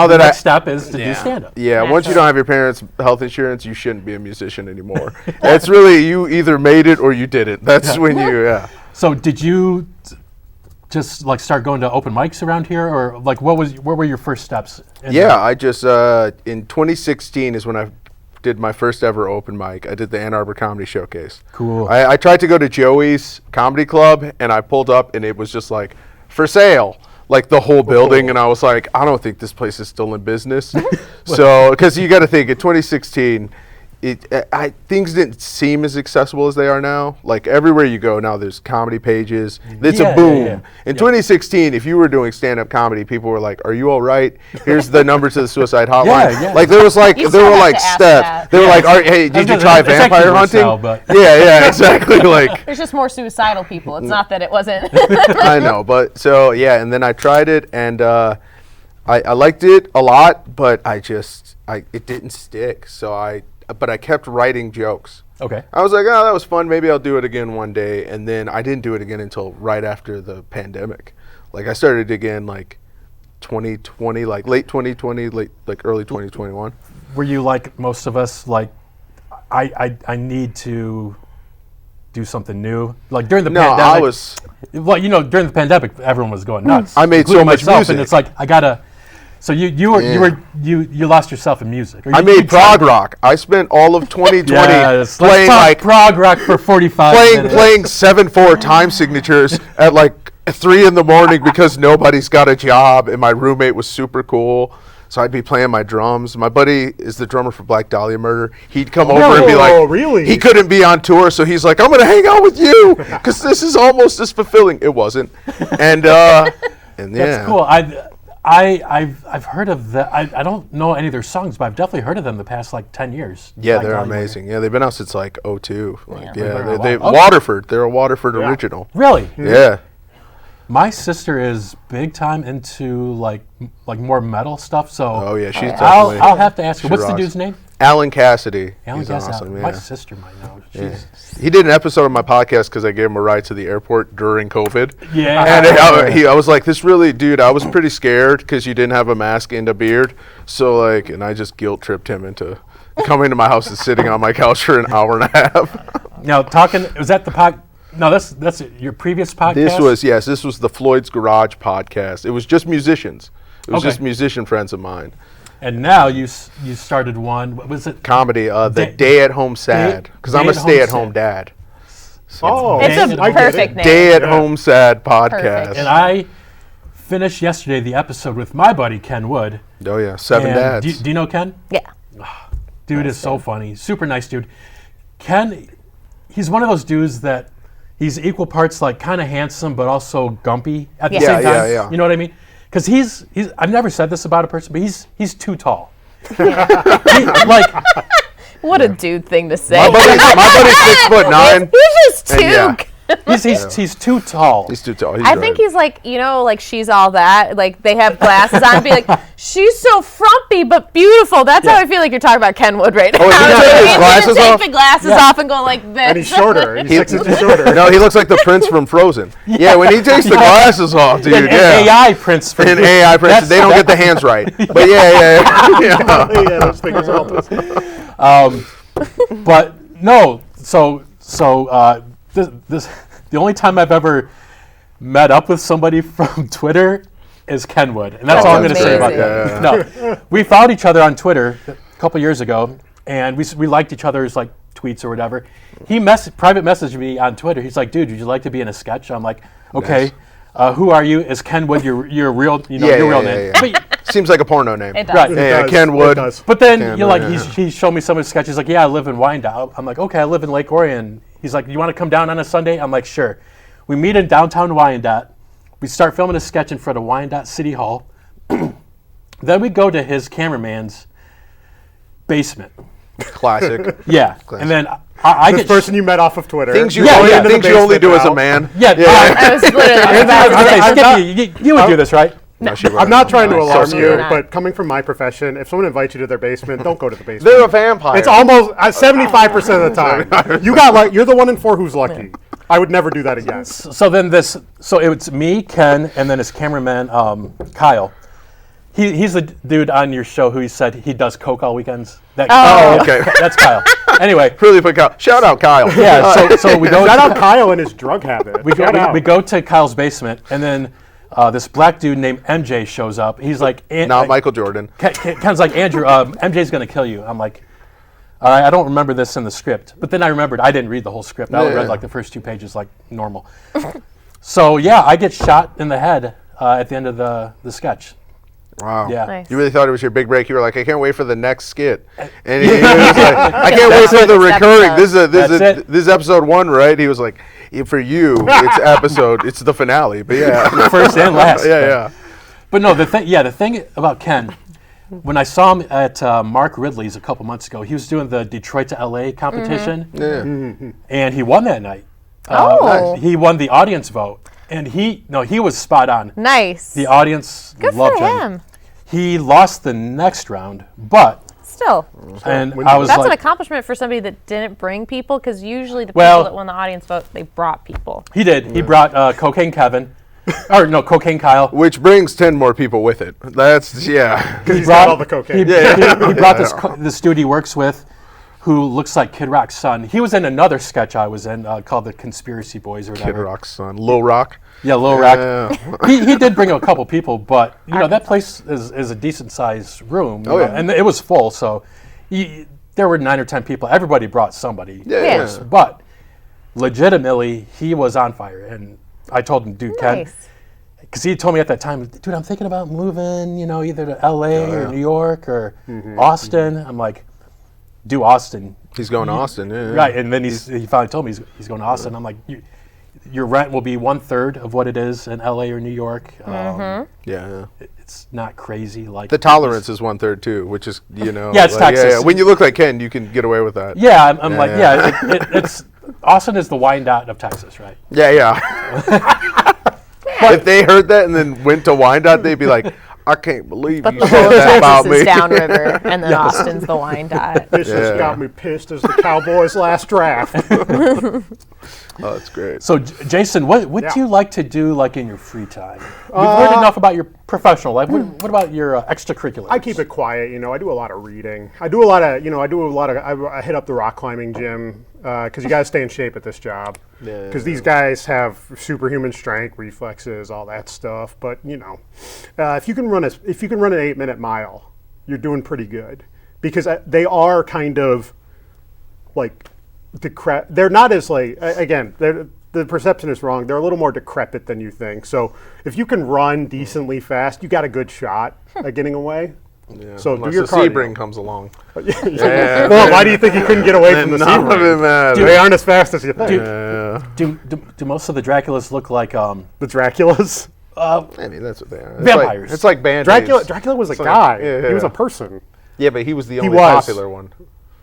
[SPEAKER 1] the
[SPEAKER 4] that I
[SPEAKER 1] next step is to do stand-up.
[SPEAKER 4] yeah, once you don't have your parents' health insurance, you shouldn't be a musician anymore. It's really you either made it or you didn't. That's when you
[SPEAKER 1] So did you just like start going to open mics around here, or like what were your first steps?
[SPEAKER 4] Yeah, I just in 2016 is when I did my first ever open mic. I did the Ann Arbor Comedy Showcase.
[SPEAKER 1] Cool.
[SPEAKER 4] I tried to go to Joey's Comedy Club, and I pulled up, and it was just like for sale, like the whole building, and I was like, I don't think this place is still in business. So, because you got to think in 2016. Things didn't seem as accessible as they are now. Like everywhere you go now, there's comedy pages. It's
[SPEAKER 1] Yeah,
[SPEAKER 4] a boom.
[SPEAKER 1] yeah.
[SPEAKER 4] In 2016, if you were doing stand-up comedy, people were like, "Are you all right? Here's the number to the suicide hotline."
[SPEAKER 1] Yeah.
[SPEAKER 4] Like there was like
[SPEAKER 2] You
[SPEAKER 4] there
[SPEAKER 2] still
[SPEAKER 4] were
[SPEAKER 2] have
[SPEAKER 4] like
[SPEAKER 2] to ask
[SPEAKER 4] steps.
[SPEAKER 2] that.
[SPEAKER 4] They were
[SPEAKER 1] Yeah,
[SPEAKER 4] like,
[SPEAKER 1] it's-
[SPEAKER 4] "Hey, did you
[SPEAKER 1] it's
[SPEAKER 4] try
[SPEAKER 1] actually
[SPEAKER 4] vampire
[SPEAKER 1] worse
[SPEAKER 4] hunting?"
[SPEAKER 1] now, but-
[SPEAKER 4] Yeah, exactly. Like
[SPEAKER 2] There's just more suicidal people. It's not that it wasn't.
[SPEAKER 4] I know, but so yeah, and then I tried it, and I liked it a lot, but it didn't stick. But I kept writing jokes.
[SPEAKER 1] Okay.
[SPEAKER 4] I was like, oh, that was fun. Maybe I'll do it again one day. And then I didn't do it again until right after the pandemic. Like I started again like 2020, like late 2020, like early 2021.
[SPEAKER 1] Were you like most of us, like I need to do something new? Like during the
[SPEAKER 4] No,
[SPEAKER 1] pandemic.
[SPEAKER 4] I was.
[SPEAKER 1] Well, during the pandemic, everyone was going nuts.
[SPEAKER 4] I made so
[SPEAKER 1] including
[SPEAKER 4] much
[SPEAKER 1] myself,
[SPEAKER 4] music.
[SPEAKER 1] and it's like I gotta. So you lost yourself in music. Or
[SPEAKER 4] I
[SPEAKER 1] you
[SPEAKER 4] made
[SPEAKER 1] tried-
[SPEAKER 4] prog rock. I spent all of 2020
[SPEAKER 1] Yes, let's
[SPEAKER 4] playing
[SPEAKER 1] talk
[SPEAKER 4] like
[SPEAKER 1] prog rock for 45 minutes.
[SPEAKER 4] playing 7/4 time signatures at like 3 in the morning because nobody's got a job, and my roommate was super cool. So I'd be playing my drums. My buddy is the drummer for Black Dahlia Murder. He'd come over and be like,
[SPEAKER 3] Oh, really?
[SPEAKER 4] He couldn't be on tour, so he's like, I'm going to hang out with you because this is almost as fulfilling. It wasn't. And yeah.
[SPEAKER 1] That's cool. I've heard of that. I don't know any of their songs, but I've definitely heard of them the past like 10 years.
[SPEAKER 4] Yeah,
[SPEAKER 1] Black
[SPEAKER 4] they're
[SPEAKER 1] Dahlia Murder.
[SPEAKER 4] amazing. Yeah, they've been out since like 02. Like,
[SPEAKER 1] Yeah.
[SPEAKER 4] they
[SPEAKER 1] Wow.
[SPEAKER 4] Waterford. They're a Waterford original.
[SPEAKER 1] Really?
[SPEAKER 4] Yeah.
[SPEAKER 1] My sister is big time into like more metal stuff. So
[SPEAKER 4] Oh yeah, she's
[SPEAKER 1] I'll
[SPEAKER 4] definitely.
[SPEAKER 1] have to ask her.
[SPEAKER 4] she
[SPEAKER 1] What's the
[SPEAKER 4] rocks.
[SPEAKER 1] dude's name?
[SPEAKER 4] Alan Cassidy.
[SPEAKER 1] Alan
[SPEAKER 4] He's
[SPEAKER 1] Cassidy.
[SPEAKER 4] awesome.
[SPEAKER 1] My
[SPEAKER 4] Yeah.
[SPEAKER 1] sister might know.
[SPEAKER 4] Yeah.
[SPEAKER 1] She's
[SPEAKER 4] He did an episode of my podcast because I gave him a ride to the airport during COVID.
[SPEAKER 1] Yeah.
[SPEAKER 4] And I was like, this really, dude, I was pretty scared because you didn't have a mask and a beard. So, like, and I just guilt tripped him into coming to my house and sitting on my couch for an hour and a half.
[SPEAKER 1] Now was that the pod? No, that's your previous podcast.
[SPEAKER 4] This was the Floyd's Garage podcast. It was just musicians. It was
[SPEAKER 1] Okay.
[SPEAKER 4] just musician friends of mine.
[SPEAKER 1] And now you started one. What was it?
[SPEAKER 4] Comedy, the
[SPEAKER 1] Day-
[SPEAKER 4] Day at Home Sad, because I'm a
[SPEAKER 1] Day at Home
[SPEAKER 4] stay-at-home
[SPEAKER 1] Sad.
[SPEAKER 4] dad.
[SPEAKER 3] Oh,
[SPEAKER 2] It's
[SPEAKER 1] Day-
[SPEAKER 2] a
[SPEAKER 3] I get
[SPEAKER 2] perfect
[SPEAKER 3] it.
[SPEAKER 2] name.
[SPEAKER 4] Day at Home Sad podcast.
[SPEAKER 2] Perfect.
[SPEAKER 1] And I finished yesterday the episode with my buddy Ken Wood.
[SPEAKER 4] Oh yeah, 7
[SPEAKER 1] And
[SPEAKER 4] dads.
[SPEAKER 1] Do you know Ken?
[SPEAKER 2] Yeah.
[SPEAKER 1] Dude is so funny. Super nice dude. Ken, he's one of those dudes that he's equal parts like kind of handsome but also gumpy at the
[SPEAKER 2] Yeah.
[SPEAKER 1] same
[SPEAKER 4] Yeah,
[SPEAKER 1] time.
[SPEAKER 4] yeah.
[SPEAKER 1] You know what I mean? Because he's I've never said this about a person, but he's too tall. Like
[SPEAKER 2] What a dude thing to say.
[SPEAKER 4] my buddy's 6'9".
[SPEAKER 2] He's just
[SPEAKER 4] And
[SPEAKER 2] too.
[SPEAKER 4] yeah.
[SPEAKER 1] he's too tall.
[SPEAKER 4] He's too tall. He's
[SPEAKER 2] I think he's like, like She's All That. Like they have glasses on, be like, she's so frumpy but beautiful. That's how I feel like you're talking about Ken Wood right now.
[SPEAKER 4] Oh, is he gonna take his
[SPEAKER 2] He's
[SPEAKER 4] glasses
[SPEAKER 2] gonna
[SPEAKER 4] off?
[SPEAKER 2] take the glasses
[SPEAKER 1] Yeah.
[SPEAKER 2] off and go like this.
[SPEAKER 3] And he's shorter. He's
[SPEAKER 4] He-
[SPEAKER 3] 6 inches shorter.
[SPEAKER 4] No, he looks like the prince from Frozen. Yeah, when he takes the glasses off, dude.
[SPEAKER 1] An
[SPEAKER 4] Yeah.
[SPEAKER 1] AI prince for
[SPEAKER 4] An AI prince. They don't get the hands right. But yeah.
[SPEAKER 3] Yeah, those fingers all
[SPEAKER 1] But no, so this the only time I've ever met up with somebody from Twitter is Kenwood, and that's all I'm going to say about
[SPEAKER 2] amazing.
[SPEAKER 1] that. No, we found each other on Twitter a couple years ago, and we liked each other's like tweets or whatever. He private messaged me on Twitter. He's like, "Dude, would you like to be in a sketch?" I'm like, "Okay." Who are you? Is Kenwood your real your real name?
[SPEAKER 4] Yeah.
[SPEAKER 1] But,
[SPEAKER 4] Seems like a porno name.
[SPEAKER 2] It does.
[SPEAKER 1] Right.
[SPEAKER 4] Yeah,
[SPEAKER 3] does.
[SPEAKER 4] Ken Wood.
[SPEAKER 3] It does.
[SPEAKER 1] But then
[SPEAKER 4] Canberra,
[SPEAKER 1] he showed me some of his sketches. Like, yeah, I live in Wyandotte. I'm like, okay, I live in Lake Orion. He's like, you want to come down on a Sunday? I'm like, sure. We meet in downtown Wyandotte. We start filming a sketch in front of Wyandotte City Hall. Then we go to his cameraman's basement.
[SPEAKER 4] Classic.
[SPEAKER 1] Yeah,
[SPEAKER 4] Classic.
[SPEAKER 1] and then I
[SPEAKER 3] This
[SPEAKER 1] get
[SPEAKER 3] person you met off of Twitter.
[SPEAKER 4] Things you
[SPEAKER 1] Yeah,
[SPEAKER 4] only,
[SPEAKER 1] yeah.
[SPEAKER 4] things you only do as a
[SPEAKER 3] Basement
[SPEAKER 4] man.
[SPEAKER 1] yeah.
[SPEAKER 2] I was literally about to say,
[SPEAKER 1] Okay, Skippy, you would do this, right?
[SPEAKER 4] No, she
[SPEAKER 3] I'm not trying to
[SPEAKER 4] wouldn't.
[SPEAKER 3] alarm
[SPEAKER 2] Absolutely
[SPEAKER 3] you,
[SPEAKER 2] not.
[SPEAKER 3] but coming from my profession, if someone invites you to their basement, don't go to the basement.
[SPEAKER 4] They're a vampire.
[SPEAKER 3] It's almost 75% of the time. You're the 1 in 4 who's lucky. I would never do that again.
[SPEAKER 1] So it's me, Ken, and then his cameraman, Kyle. He's the dude on your show who he said he does coke all weekends.
[SPEAKER 4] Oh, okay.
[SPEAKER 1] That's Kyle. Anyway,
[SPEAKER 4] Really quick, Kyle. Shout out Kyle.
[SPEAKER 1] yeah. So we go.
[SPEAKER 3] Shout out Kyle and his drug habit. Shout out.
[SPEAKER 1] We go to Kyle's basement, and then this black dude named MJ shows up. He's like,
[SPEAKER 4] Not Michael Jordan.
[SPEAKER 1] Ken's like, Andrew, MJ's gonna kill you. I'm like, all right, I don't remember this in the script. But then I remembered I didn't read the whole script. I only read like the first 2 pages like normal. So yeah, I get shot in the head at the end of the sketch.
[SPEAKER 4] Wow.
[SPEAKER 1] Yeah.
[SPEAKER 2] Nice.
[SPEAKER 4] You really thought it was your big break. You were like, I can't wait for the next skit. And he was like, I can't wait for the
[SPEAKER 2] Next
[SPEAKER 4] recurring.
[SPEAKER 2] episode.
[SPEAKER 1] That's
[SPEAKER 4] This is episode 1, right? He was like, for you, it's the finale. But yeah.
[SPEAKER 1] First and last.
[SPEAKER 4] yeah.
[SPEAKER 1] But no, the thing about Ken, when I saw him at Mark Ridley's a couple months ago, he was doing the Detroit to LA competition,
[SPEAKER 4] Yeah.
[SPEAKER 1] and he won that night.
[SPEAKER 2] Oh.
[SPEAKER 1] He won the audience vote, and he was spot on.
[SPEAKER 2] Nice.
[SPEAKER 1] The audience
[SPEAKER 2] Good
[SPEAKER 1] loved
[SPEAKER 2] for
[SPEAKER 1] him.
[SPEAKER 2] him.
[SPEAKER 1] He lost the next round, but
[SPEAKER 2] Still,
[SPEAKER 1] and
[SPEAKER 3] when
[SPEAKER 1] I
[SPEAKER 3] you-
[SPEAKER 1] was
[SPEAKER 2] that's an
[SPEAKER 1] like,
[SPEAKER 2] accomplishment for somebody that didn't bring people, because usually the
[SPEAKER 1] Well-
[SPEAKER 2] people that won the audience vote, they brought people.
[SPEAKER 1] he did. He brought Cocaine Kevin, or no, Cocaine Kyle.
[SPEAKER 4] Which brings 10 more people with it. That's, yeah.
[SPEAKER 3] He's got all the cocaine.
[SPEAKER 1] He brought this dude he works with, who looks like Kid Rock's son. He was in another sketch I was in called The Conspiracy Boys or whatever.
[SPEAKER 4] Kid Rock's son. Lil Rock.
[SPEAKER 1] Yeah, Lil Rock. He did bring a couple people, but that place is a decent sized room. You know, and it was full, so there were 9 or 10 people. Everybody brought somebody.
[SPEAKER 4] Yeah.
[SPEAKER 1] But legitimately, he was on fire, and I told him, dude, Ken, because he told me at that time, dude, I'm thinking about moving, either to LA or New York or Austin. I'm like, do Austin.
[SPEAKER 4] He's going to Austin, yeah.
[SPEAKER 1] Right, and then he finally told me he's going to Austin. I'm like, your rent will be 1/3 of what it is in LA or New York. It's not crazy. Like
[SPEAKER 4] the tolerance is 1/3 too, which is
[SPEAKER 1] it's Texas.
[SPEAKER 4] Yeah. When you look like Ken, you can get away with that.
[SPEAKER 1] Yeah, I'm like it's Austin is the Wyandotte of Texas, right?
[SPEAKER 4] Yeah. If they heard that and then went to Wyandotte, they'd be like, I can't believe you said that about
[SPEAKER 2] Texas
[SPEAKER 4] me.
[SPEAKER 2] is downriver, and then Austin's the Wyandotte.
[SPEAKER 3] This has got me pissed as the Cowboys' last draft.
[SPEAKER 4] Oh, that's great.
[SPEAKER 1] So, Jason, what do you like to do, like, in your free time? We've heard enough about your professional life. What about your extracurriculars?
[SPEAKER 3] I keep it quiet. I do a lot of reading. I I hit up the rock climbing gym because you got to stay in shape at this job. Because these guys have superhuman strength, reflexes, all that stuff. But if you can run an 8-minute mile, you're doing pretty good. Because they are kind of like they're not as like the perception is wrong. They're a little more decrepit than you think. So if you can run decently fast, you got a good shot at getting away.
[SPEAKER 4] Yeah.
[SPEAKER 3] So
[SPEAKER 4] unless
[SPEAKER 3] do your
[SPEAKER 4] the
[SPEAKER 3] cardio.
[SPEAKER 4] Sebring comes along.
[SPEAKER 3] Well, why do you think you couldn't get away from the Sebring? They aren't as fast as you think.
[SPEAKER 1] Do most of the Draculas look like
[SPEAKER 3] The Draculas?
[SPEAKER 4] I mean, that's what they are.
[SPEAKER 1] Vampires.
[SPEAKER 4] It's like Band-Aids.
[SPEAKER 3] Dracula was a guy.
[SPEAKER 4] Yeah.
[SPEAKER 3] He was a person.
[SPEAKER 4] Yeah, but he was the only
[SPEAKER 3] was.
[SPEAKER 4] popular one.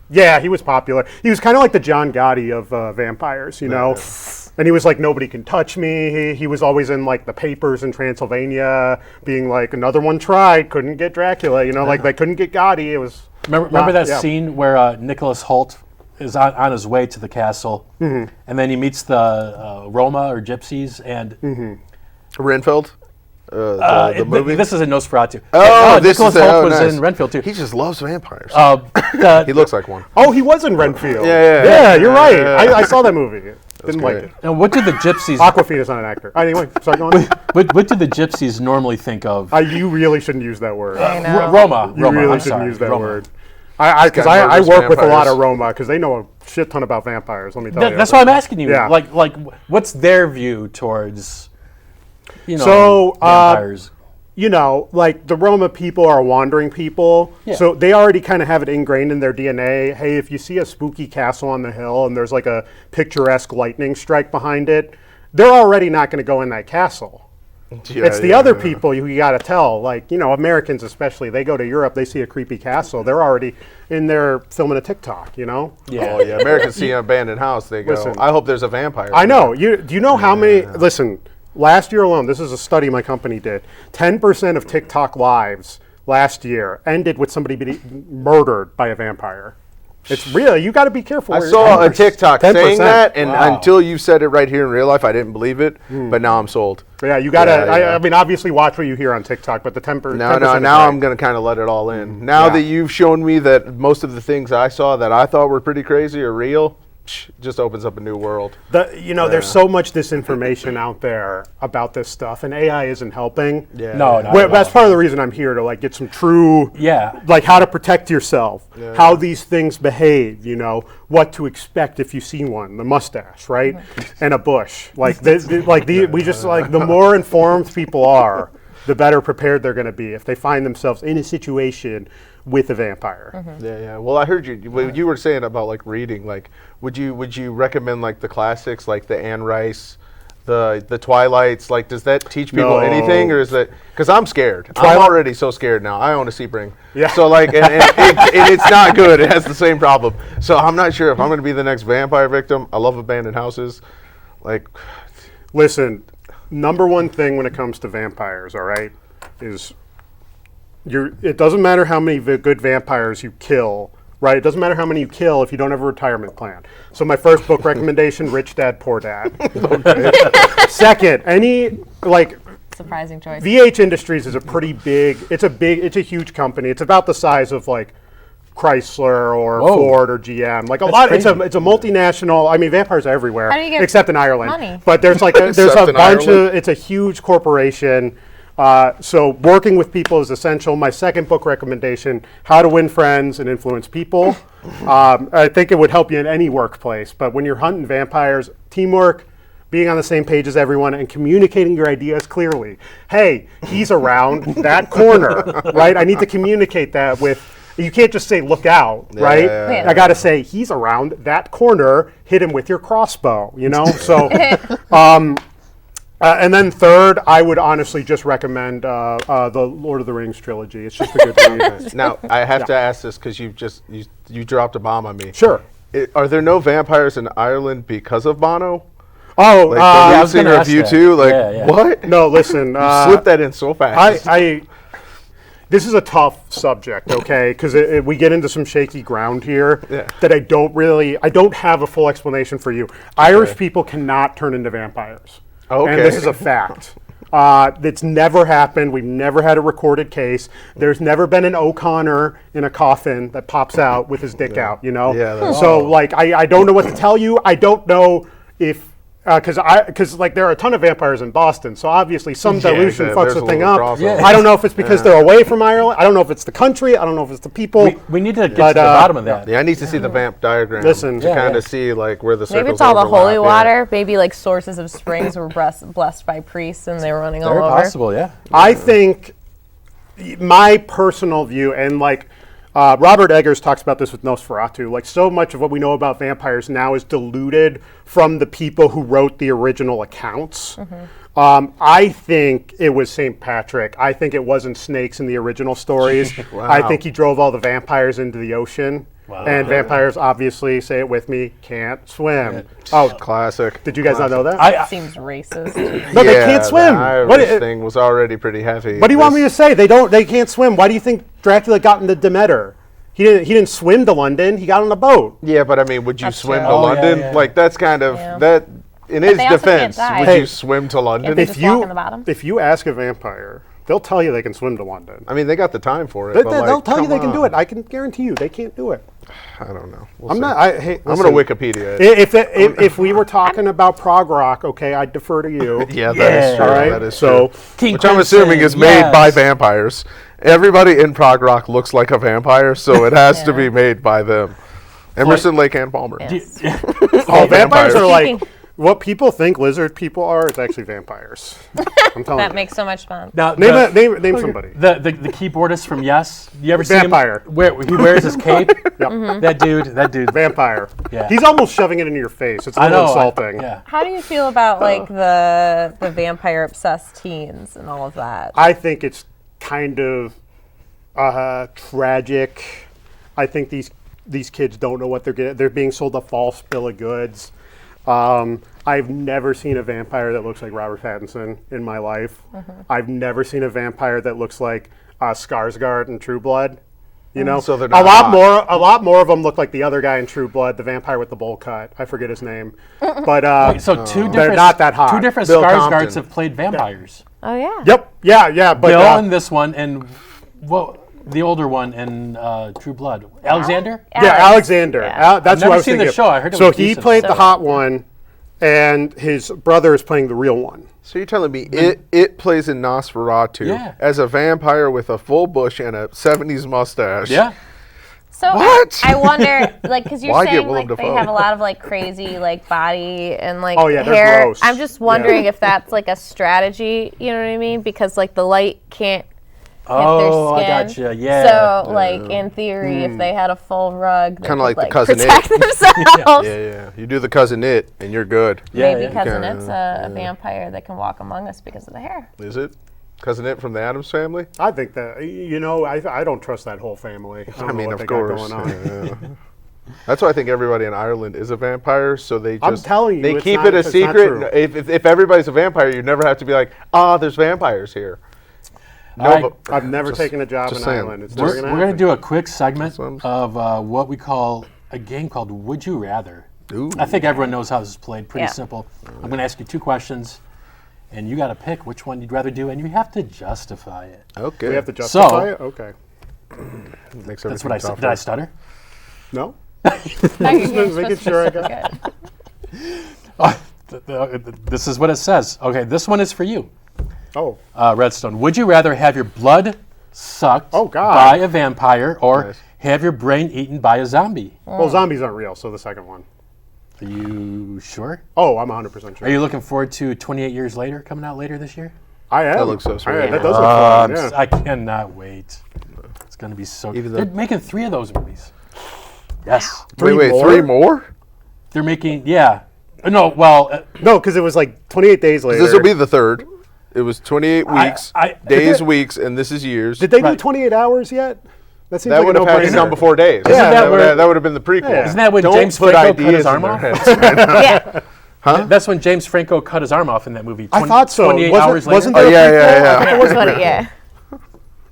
[SPEAKER 3] Yeah, he was popular. He was kind of like the John Gotti of vampires, And he was like, nobody can touch me. He was always in like the papers in Transylvania, being like, another one tried, couldn't get Dracula. Like they couldn't get Gotti. It was.
[SPEAKER 1] Remember that scene where Nicholas Hoult is on his way to the castle, and then he meets the Roma or gypsies, and
[SPEAKER 4] Renfield? The movie?
[SPEAKER 1] This is in Nosferatu.
[SPEAKER 4] Nicholas
[SPEAKER 1] Hoult was
[SPEAKER 4] nice.
[SPEAKER 1] in Renfield too.
[SPEAKER 4] He just loves vampires.
[SPEAKER 1] He
[SPEAKER 4] he looks like one.
[SPEAKER 3] Oh, he was in Renfield.
[SPEAKER 4] Yeah,
[SPEAKER 3] you're right. I saw that movie. Didn't like it.
[SPEAKER 1] And what do the gypsies?
[SPEAKER 3] Aquafina's not an actor. Anyway, sorry, go on.
[SPEAKER 1] What do the gypsies normally think of?
[SPEAKER 3] You really shouldn't use that word.
[SPEAKER 1] Roma.
[SPEAKER 3] You really
[SPEAKER 1] I'm
[SPEAKER 3] shouldn't
[SPEAKER 1] sorry,
[SPEAKER 3] use that
[SPEAKER 1] Roma.
[SPEAKER 3] word. Because I
[SPEAKER 4] murders
[SPEAKER 3] work with a lot
[SPEAKER 4] vampires.
[SPEAKER 3] of Roma because they know a shit ton about vampires. Let me tell you.
[SPEAKER 1] That's why I'm asking you.
[SPEAKER 3] Yeah.
[SPEAKER 1] Like, what's their view towards,
[SPEAKER 3] So,
[SPEAKER 1] vampires?
[SPEAKER 3] Like the Roma people are wandering people.
[SPEAKER 1] Yeah.
[SPEAKER 3] So they already kind of have it ingrained in their DNA. Hey, if you see a spooky castle on the hill and there's like a picturesque lightning strike behind it, they're already not going to go in that castle. It's the other people you got to tell. Like, Americans especially, they go to Europe, they see a creepy castle. They're already in there filming a TikTok,
[SPEAKER 1] Yeah.
[SPEAKER 4] Oh, yeah. Americans see an abandoned house, they go,
[SPEAKER 3] Listen,
[SPEAKER 4] I hope there's a vampire.
[SPEAKER 3] I know. Do you know how many? Listen, last year alone, this is a study my company did. 10% of TikTok lives last year ended with somebody being murdered by a vampire. It's real. You got to be careful.
[SPEAKER 4] I saw a TikTok
[SPEAKER 3] 10%.
[SPEAKER 4] saying that, and
[SPEAKER 1] Wow.
[SPEAKER 4] until you said it right here in real life, I didn't believe it. But now I'm sold.
[SPEAKER 3] But yeah, you got to.
[SPEAKER 4] Yeah.
[SPEAKER 3] I mean, obviously, watch what you hear on TikTok, but the 10%.
[SPEAKER 4] Now I'm going to kind of let it all in. Now that you've shown me that most of the things I saw that I thought were pretty crazy are real, just opens up a new world.
[SPEAKER 3] There's so much disinformation out there about this stuff, and AI isn't helping.
[SPEAKER 1] No, not
[SPEAKER 3] Well,
[SPEAKER 1] at
[SPEAKER 3] that's
[SPEAKER 1] all.
[SPEAKER 3] part of the reason I'm here to like get some true, like how to protect yourself, how these things behave, what to expect if you see one, the mustache, right, and a bush, we just like the more informed people are, the better prepared they're going to be if they find themselves in a situation with a vampire.
[SPEAKER 4] Yeah. Well, I heard you were saying about like reading. Like, would you recommend like the classics, like the Anne Rice, the Twilights? Like, does that teach people anything, or is that because I'm scared? I'm already so scared now. I own a Sebring.
[SPEAKER 3] Yeah.
[SPEAKER 4] So like, and it's not good. It has the same problem. So I'm not sure if I'm going to be the next vampire victim. I love abandoned houses. Like,
[SPEAKER 3] listen, number one thing when it comes to vampires, all right, is it doesn't matter how many good vampires you kill, right? It doesn't matter how many you kill if you don't have a retirement plan. So my first book recommendation, Rich Dad, Poor Dad. Second,
[SPEAKER 2] Surprising choice.
[SPEAKER 3] VH Industries is it's a huge company. It's about the size of like Chrysler or
[SPEAKER 1] Whoa.
[SPEAKER 3] Ford or GM. Like a
[SPEAKER 1] That's
[SPEAKER 3] lot,
[SPEAKER 1] crazy.
[SPEAKER 3] it's a multinational. I mean, vampires are everywhere,
[SPEAKER 2] How do you get
[SPEAKER 3] except in Ireland.
[SPEAKER 2] money?
[SPEAKER 3] But there's like there's a
[SPEAKER 4] Except in
[SPEAKER 3] bunch
[SPEAKER 4] Ireland.
[SPEAKER 3] of. It's a huge corporation. So working with people is essential. My second book recommendation: How to Win Friends and Influence People. I think it would help you in any workplace. But when you're hunting vampires, teamwork, being on the same page as everyone, and communicating your ideas clearly. Hey, he's around that corner, right? I need to communicate that with. You can't just say, look out, right?
[SPEAKER 2] Yeah.
[SPEAKER 3] I got to say, he's around that corner, hit him with your crossbow, you know? So, and then third, I would honestly just recommend the Lord of the Rings trilogy. It's just a good read.
[SPEAKER 4] Now, I have to ask this because you dropped a bomb on me.
[SPEAKER 3] Sure.
[SPEAKER 4] Are there no vampires in Ireland because of Bono?
[SPEAKER 3] Oh,
[SPEAKER 4] Like
[SPEAKER 1] yeah, I
[SPEAKER 4] the lead
[SPEAKER 1] was gonna
[SPEAKER 4] singer of
[SPEAKER 1] ask that.
[SPEAKER 4] U2? Like,
[SPEAKER 1] Yeah, yeah.
[SPEAKER 4] what?
[SPEAKER 3] no, listen.
[SPEAKER 4] Slip that in so fast.
[SPEAKER 3] This is a tough subject, okay? Because we get into some shaky ground here
[SPEAKER 4] Yeah.
[SPEAKER 3] that I don't have a full explanation for you. Irish people cannot turn into vampires.
[SPEAKER 4] Okay.
[SPEAKER 3] And this is a fact. It's never happened. We've never had a recorded case. There's never been an O'Connor in a coffin that pops out with his dick out, you know?
[SPEAKER 4] Yeah, that's-
[SPEAKER 3] So, like, I don't know what to tell you. I don't know if... Because like there are a ton of vampires in Boston, so obviously some dilution
[SPEAKER 4] exactly.
[SPEAKER 3] fucks
[SPEAKER 4] There's
[SPEAKER 3] the
[SPEAKER 4] a
[SPEAKER 3] thing
[SPEAKER 4] little
[SPEAKER 3] up.
[SPEAKER 4] crossover.
[SPEAKER 3] I don't know if it's because they're away from Ireland. I don't know if it's the country. I don't know if it's the people.
[SPEAKER 1] We need to get
[SPEAKER 3] But,
[SPEAKER 1] to the bottom of that.
[SPEAKER 4] Yeah, I need to see the vamp diagram
[SPEAKER 3] Listen.
[SPEAKER 4] to
[SPEAKER 3] Yeah,
[SPEAKER 4] kind
[SPEAKER 1] yeah.
[SPEAKER 4] of see like where the circles
[SPEAKER 2] Maybe it's all the
[SPEAKER 4] overlap,
[SPEAKER 2] holy
[SPEAKER 4] yeah.
[SPEAKER 2] water. Maybe like sources of springs were blessed by priests and they were running
[SPEAKER 1] Very
[SPEAKER 2] all over.
[SPEAKER 1] possible, yeah.
[SPEAKER 3] I think my personal view, and like Robert Eggers talks about this with Nosferatu, like so much of what we know about vampires now is diluted from the people who wrote the original accounts. I think it was St. Patrick. I think it wasn't snakes in the original stories.
[SPEAKER 4] Wow.
[SPEAKER 3] I think he drove all the vampires into the ocean. And vampires, obviously, say it with me, can't swim. Oh,
[SPEAKER 4] Classic.
[SPEAKER 3] did you guys not know that?
[SPEAKER 2] Seems racist.
[SPEAKER 3] No, they can't swim.
[SPEAKER 4] The Irish
[SPEAKER 3] What-
[SPEAKER 4] thing was already pretty heavy.
[SPEAKER 3] What do you want me to say? They can't swim. Why do you think Dracula got into Demeter? He didn't swim to London. He got on a boat.
[SPEAKER 4] Yeah, but I mean, would you
[SPEAKER 2] That's
[SPEAKER 4] swim
[SPEAKER 2] true.
[SPEAKER 4] to
[SPEAKER 1] Oh, yeah,
[SPEAKER 4] London?
[SPEAKER 1] yeah.
[SPEAKER 4] Like that's kind of
[SPEAKER 2] Yeah.
[SPEAKER 4] that. In his
[SPEAKER 2] they also can't
[SPEAKER 4] defense,
[SPEAKER 2] dive.
[SPEAKER 4] would
[SPEAKER 3] Hey.
[SPEAKER 4] you swim to London?
[SPEAKER 2] If Just walk on the bottom?
[SPEAKER 3] If you ask a vampire, they'll tell you they can swim to London.
[SPEAKER 4] I mean, they got the time for it.
[SPEAKER 3] They,
[SPEAKER 4] but
[SPEAKER 3] will
[SPEAKER 4] like,
[SPEAKER 3] tell you
[SPEAKER 4] come
[SPEAKER 3] they can do
[SPEAKER 4] on.
[SPEAKER 3] it. I can guarantee you they can't do it.
[SPEAKER 4] I don't know. We'll
[SPEAKER 3] I'm
[SPEAKER 4] see.
[SPEAKER 3] not. Hey,
[SPEAKER 4] I'm
[SPEAKER 3] listen,
[SPEAKER 4] gonna Wikipedia it.
[SPEAKER 3] If we were talking about prog rock, okay, I'd defer to you.
[SPEAKER 4] Yeah, that is
[SPEAKER 1] Yeah.
[SPEAKER 4] true.
[SPEAKER 3] All right.
[SPEAKER 4] That is
[SPEAKER 3] So
[SPEAKER 4] true.
[SPEAKER 1] King
[SPEAKER 4] Which I'm
[SPEAKER 1] Crimson,
[SPEAKER 4] assuming is made by
[SPEAKER 1] yes.
[SPEAKER 4] vampires. Everybody in prog rock looks like a vampire, so it has to be made by them. Emerson, Lake, and Palmer.
[SPEAKER 2] Yeah.
[SPEAKER 3] all vampires
[SPEAKER 4] vampires.
[SPEAKER 3] are like
[SPEAKER 2] Speaking-
[SPEAKER 3] what people think lizard people are. It's actually vampires. I'm telling
[SPEAKER 2] That
[SPEAKER 3] you.
[SPEAKER 2] makes so much fun.
[SPEAKER 1] Now,
[SPEAKER 3] Name somebody.
[SPEAKER 1] the keyboardist from Yes. You ever see
[SPEAKER 3] Vampire.
[SPEAKER 1] him? Where he wears his cape?
[SPEAKER 3] Yep.
[SPEAKER 1] That dude.
[SPEAKER 3] Vampire.
[SPEAKER 1] Yeah.
[SPEAKER 3] He's almost shoving it into your face. It's a
[SPEAKER 1] I
[SPEAKER 3] little
[SPEAKER 1] know.
[SPEAKER 3] insulting.
[SPEAKER 1] Yeah.
[SPEAKER 2] How do you feel about like the vampire obsessed teens and all of that?
[SPEAKER 3] I think it's kind of tragic. I think these kids don't know what they're getting. They're being sold a false bill of goods. I've never seen a vampire that looks like Robert Pattinson in my life. I've never seen a vampire that looks like Skarsgård in True Blood. You know,
[SPEAKER 4] So they're
[SPEAKER 3] a
[SPEAKER 4] not
[SPEAKER 3] lot
[SPEAKER 4] hot.
[SPEAKER 3] a lot more of them look like the other guy in True Blood, the vampire with the bowl cut. I forget his name, but
[SPEAKER 1] So two
[SPEAKER 3] they're
[SPEAKER 1] different.
[SPEAKER 3] not that hot.
[SPEAKER 1] Two different
[SPEAKER 4] Bill
[SPEAKER 1] Skarsgårds
[SPEAKER 4] Compton.
[SPEAKER 1] have played vampires.
[SPEAKER 2] Oh yeah.
[SPEAKER 3] Yep, yeah, but
[SPEAKER 1] Bill in this one, and what the older one in True Blood, Alexander.
[SPEAKER 3] yeah, Alexander.
[SPEAKER 2] Yeah.
[SPEAKER 3] That's
[SPEAKER 1] I've
[SPEAKER 3] who I
[SPEAKER 1] never
[SPEAKER 3] was
[SPEAKER 1] seen the
[SPEAKER 3] thinking of.
[SPEAKER 1] show. I heard it
[SPEAKER 3] so
[SPEAKER 1] was
[SPEAKER 3] he
[SPEAKER 1] decent.
[SPEAKER 3] played
[SPEAKER 2] So
[SPEAKER 3] the hot one, and his brother is playing the real one.
[SPEAKER 4] So you're telling me it plays in Nosferatu
[SPEAKER 1] Yeah.
[SPEAKER 4] as a vampire with a full bush and a 70s mustache.
[SPEAKER 1] Yeah.
[SPEAKER 2] So
[SPEAKER 4] What?
[SPEAKER 2] I wonder, like, because you're
[SPEAKER 4] Why get
[SPEAKER 2] saying
[SPEAKER 4] Willem
[SPEAKER 2] like they
[SPEAKER 4] Dafoe?
[SPEAKER 2] have a lot of like crazy like body and like
[SPEAKER 3] Oh, yeah, they're
[SPEAKER 2] hair.
[SPEAKER 3] gross.
[SPEAKER 2] I'm just wondering
[SPEAKER 3] Yeah.
[SPEAKER 2] if that's like a strategy. You know what I mean? Because like the light can't hit
[SPEAKER 1] Oh, I
[SPEAKER 2] their skin.
[SPEAKER 1] gotcha. Yeah.
[SPEAKER 2] So like in theory, if they had a full rug, they
[SPEAKER 4] Kinda
[SPEAKER 2] could,
[SPEAKER 4] like the Cousin It.
[SPEAKER 2] protect themselves.
[SPEAKER 4] Yeah. You do the cousin it, and you're good.
[SPEAKER 1] Yeah,
[SPEAKER 2] Maybe
[SPEAKER 1] yeah.
[SPEAKER 2] Cousin
[SPEAKER 4] Okay.
[SPEAKER 2] It's a vampire that can walk among us because of the hair.
[SPEAKER 4] Is it? Cousin it from the Addams Family?
[SPEAKER 3] I think that I don't trust that whole family. I, don't
[SPEAKER 4] I
[SPEAKER 3] know
[SPEAKER 4] mean,
[SPEAKER 3] what
[SPEAKER 4] of
[SPEAKER 3] they got
[SPEAKER 4] course.
[SPEAKER 3] going on.
[SPEAKER 4] Yeah. That's why I think everybody in Ireland is a vampire. So they just
[SPEAKER 3] telling you,
[SPEAKER 4] they
[SPEAKER 3] it's
[SPEAKER 4] keep
[SPEAKER 3] not-
[SPEAKER 4] it a
[SPEAKER 3] it's not
[SPEAKER 4] secret.
[SPEAKER 3] true.
[SPEAKER 4] If everybody's a vampire, you never have to be like, there's vampires here. No,
[SPEAKER 1] All right.
[SPEAKER 4] but
[SPEAKER 3] I've never
[SPEAKER 4] just-
[SPEAKER 3] taken a job in
[SPEAKER 4] just saying.
[SPEAKER 3] Ireland. It's
[SPEAKER 1] We're,
[SPEAKER 3] never
[SPEAKER 1] we're
[SPEAKER 3] gonna
[SPEAKER 1] going to
[SPEAKER 3] happen.
[SPEAKER 1] do a quick segment
[SPEAKER 4] That's what
[SPEAKER 1] of what we call a game called Would You Rather.
[SPEAKER 4] Ooh.
[SPEAKER 1] I think everyone knows how this is played. Pretty
[SPEAKER 2] Yeah.
[SPEAKER 1] simple. I'm going to ask you two questions, and you got to pick which one you'd rather do, and you have to justify it.
[SPEAKER 4] Okay.
[SPEAKER 3] We have to justify
[SPEAKER 1] So-
[SPEAKER 3] it. Okay.
[SPEAKER 4] Makes
[SPEAKER 1] That's what I said.
[SPEAKER 4] tougher.
[SPEAKER 1] Did I stutter?
[SPEAKER 3] No?
[SPEAKER 2] No, you're
[SPEAKER 3] making
[SPEAKER 2] supposed
[SPEAKER 3] sure I
[SPEAKER 2] to
[SPEAKER 3] got-
[SPEAKER 2] good.
[SPEAKER 1] This is what it says. Okay, this one is for you,
[SPEAKER 3] Oh.
[SPEAKER 1] Redstone. Would you rather have your blood sucked
[SPEAKER 3] Oh, God.
[SPEAKER 1] by a vampire or
[SPEAKER 4] Nice.
[SPEAKER 1] have your brain eaten by a zombie?
[SPEAKER 3] Well, zombies aren't real, so the second one.
[SPEAKER 1] Are you sure?
[SPEAKER 3] Oh, I'm 100% sure.
[SPEAKER 1] Are you looking forward to 28 Years Later coming out later this year?
[SPEAKER 3] I am.
[SPEAKER 4] That looks so sweet.
[SPEAKER 3] That does look fun, yeah.
[SPEAKER 1] I cannot wait. It's going to be so.
[SPEAKER 4] Even though-
[SPEAKER 1] They're making 3 of those movies. Yes,
[SPEAKER 3] Three more?
[SPEAKER 4] 3 more?
[SPEAKER 1] they're making. Yeah, no. Well,
[SPEAKER 3] No, because it was like 28 days later.
[SPEAKER 4] This will be the third. It was 28 weeks,
[SPEAKER 1] I-
[SPEAKER 4] days, weeks, and this is years.
[SPEAKER 3] Did they do
[SPEAKER 1] Right.
[SPEAKER 3] 28 hours yet? That seems
[SPEAKER 4] that
[SPEAKER 3] like
[SPEAKER 4] would
[SPEAKER 3] a
[SPEAKER 4] have had to
[SPEAKER 3] no-brainer.
[SPEAKER 4] come before days.
[SPEAKER 3] Yeah,
[SPEAKER 1] that where-
[SPEAKER 4] that would have been the prequel.
[SPEAKER 3] Yeah.
[SPEAKER 1] isn't that when
[SPEAKER 4] Don't
[SPEAKER 1] James
[SPEAKER 4] put
[SPEAKER 1] Franco cut
[SPEAKER 4] ideas
[SPEAKER 1] his
[SPEAKER 4] in
[SPEAKER 1] arm
[SPEAKER 4] their
[SPEAKER 1] off?
[SPEAKER 4] heads.
[SPEAKER 2] Yeah.
[SPEAKER 1] That's when James Franco cut his arm off in that movie.
[SPEAKER 3] I thought so.
[SPEAKER 1] 28
[SPEAKER 3] Wasn't-
[SPEAKER 1] hours later.
[SPEAKER 3] wasn't
[SPEAKER 4] Oh,
[SPEAKER 3] there-
[SPEAKER 4] yeah.
[SPEAKER 2] It was funny, yeah.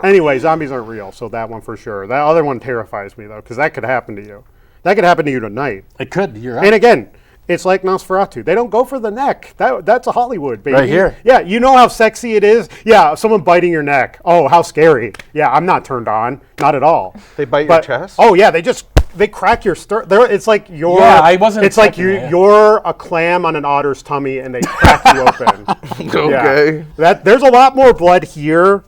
[SPEAKER 3] Anyway, zombies aren't real, so that one for sure. That other one terrifies me, though, because that could happen to you. That could happen to you tonight.
[SPEAKER 1] It could. You're right.
[SPEAKER 3] And again, it's like Nosferatu. They don't go for the neck. That's a Hollywood, baby.
[SPEAKER 1] Right here.
[SPEAKER 3] Yeah, you know how sexy it is? Yeah, someone biting your neck. Oh, how scary. Yeah, I'm not turned on. Not at all.
[SPEAKER 4] They bite your
[SPEAKER 3] But-
[SPEAKER 4] chest?
[SPEAKER 3] Oh, yeah, they crack your It's like you're.
[SPEAKER 1] Yeah, I wasn't
[SPEAKER 3] It's like
[SPEAKER 1] expecting that.
[SPEAKER 3] you're a clam on an otter's tummy, and they crack you open.
[SPEAKER 4] Okay.
[SPEAKER 3] Yeah. There's a lot more blood here.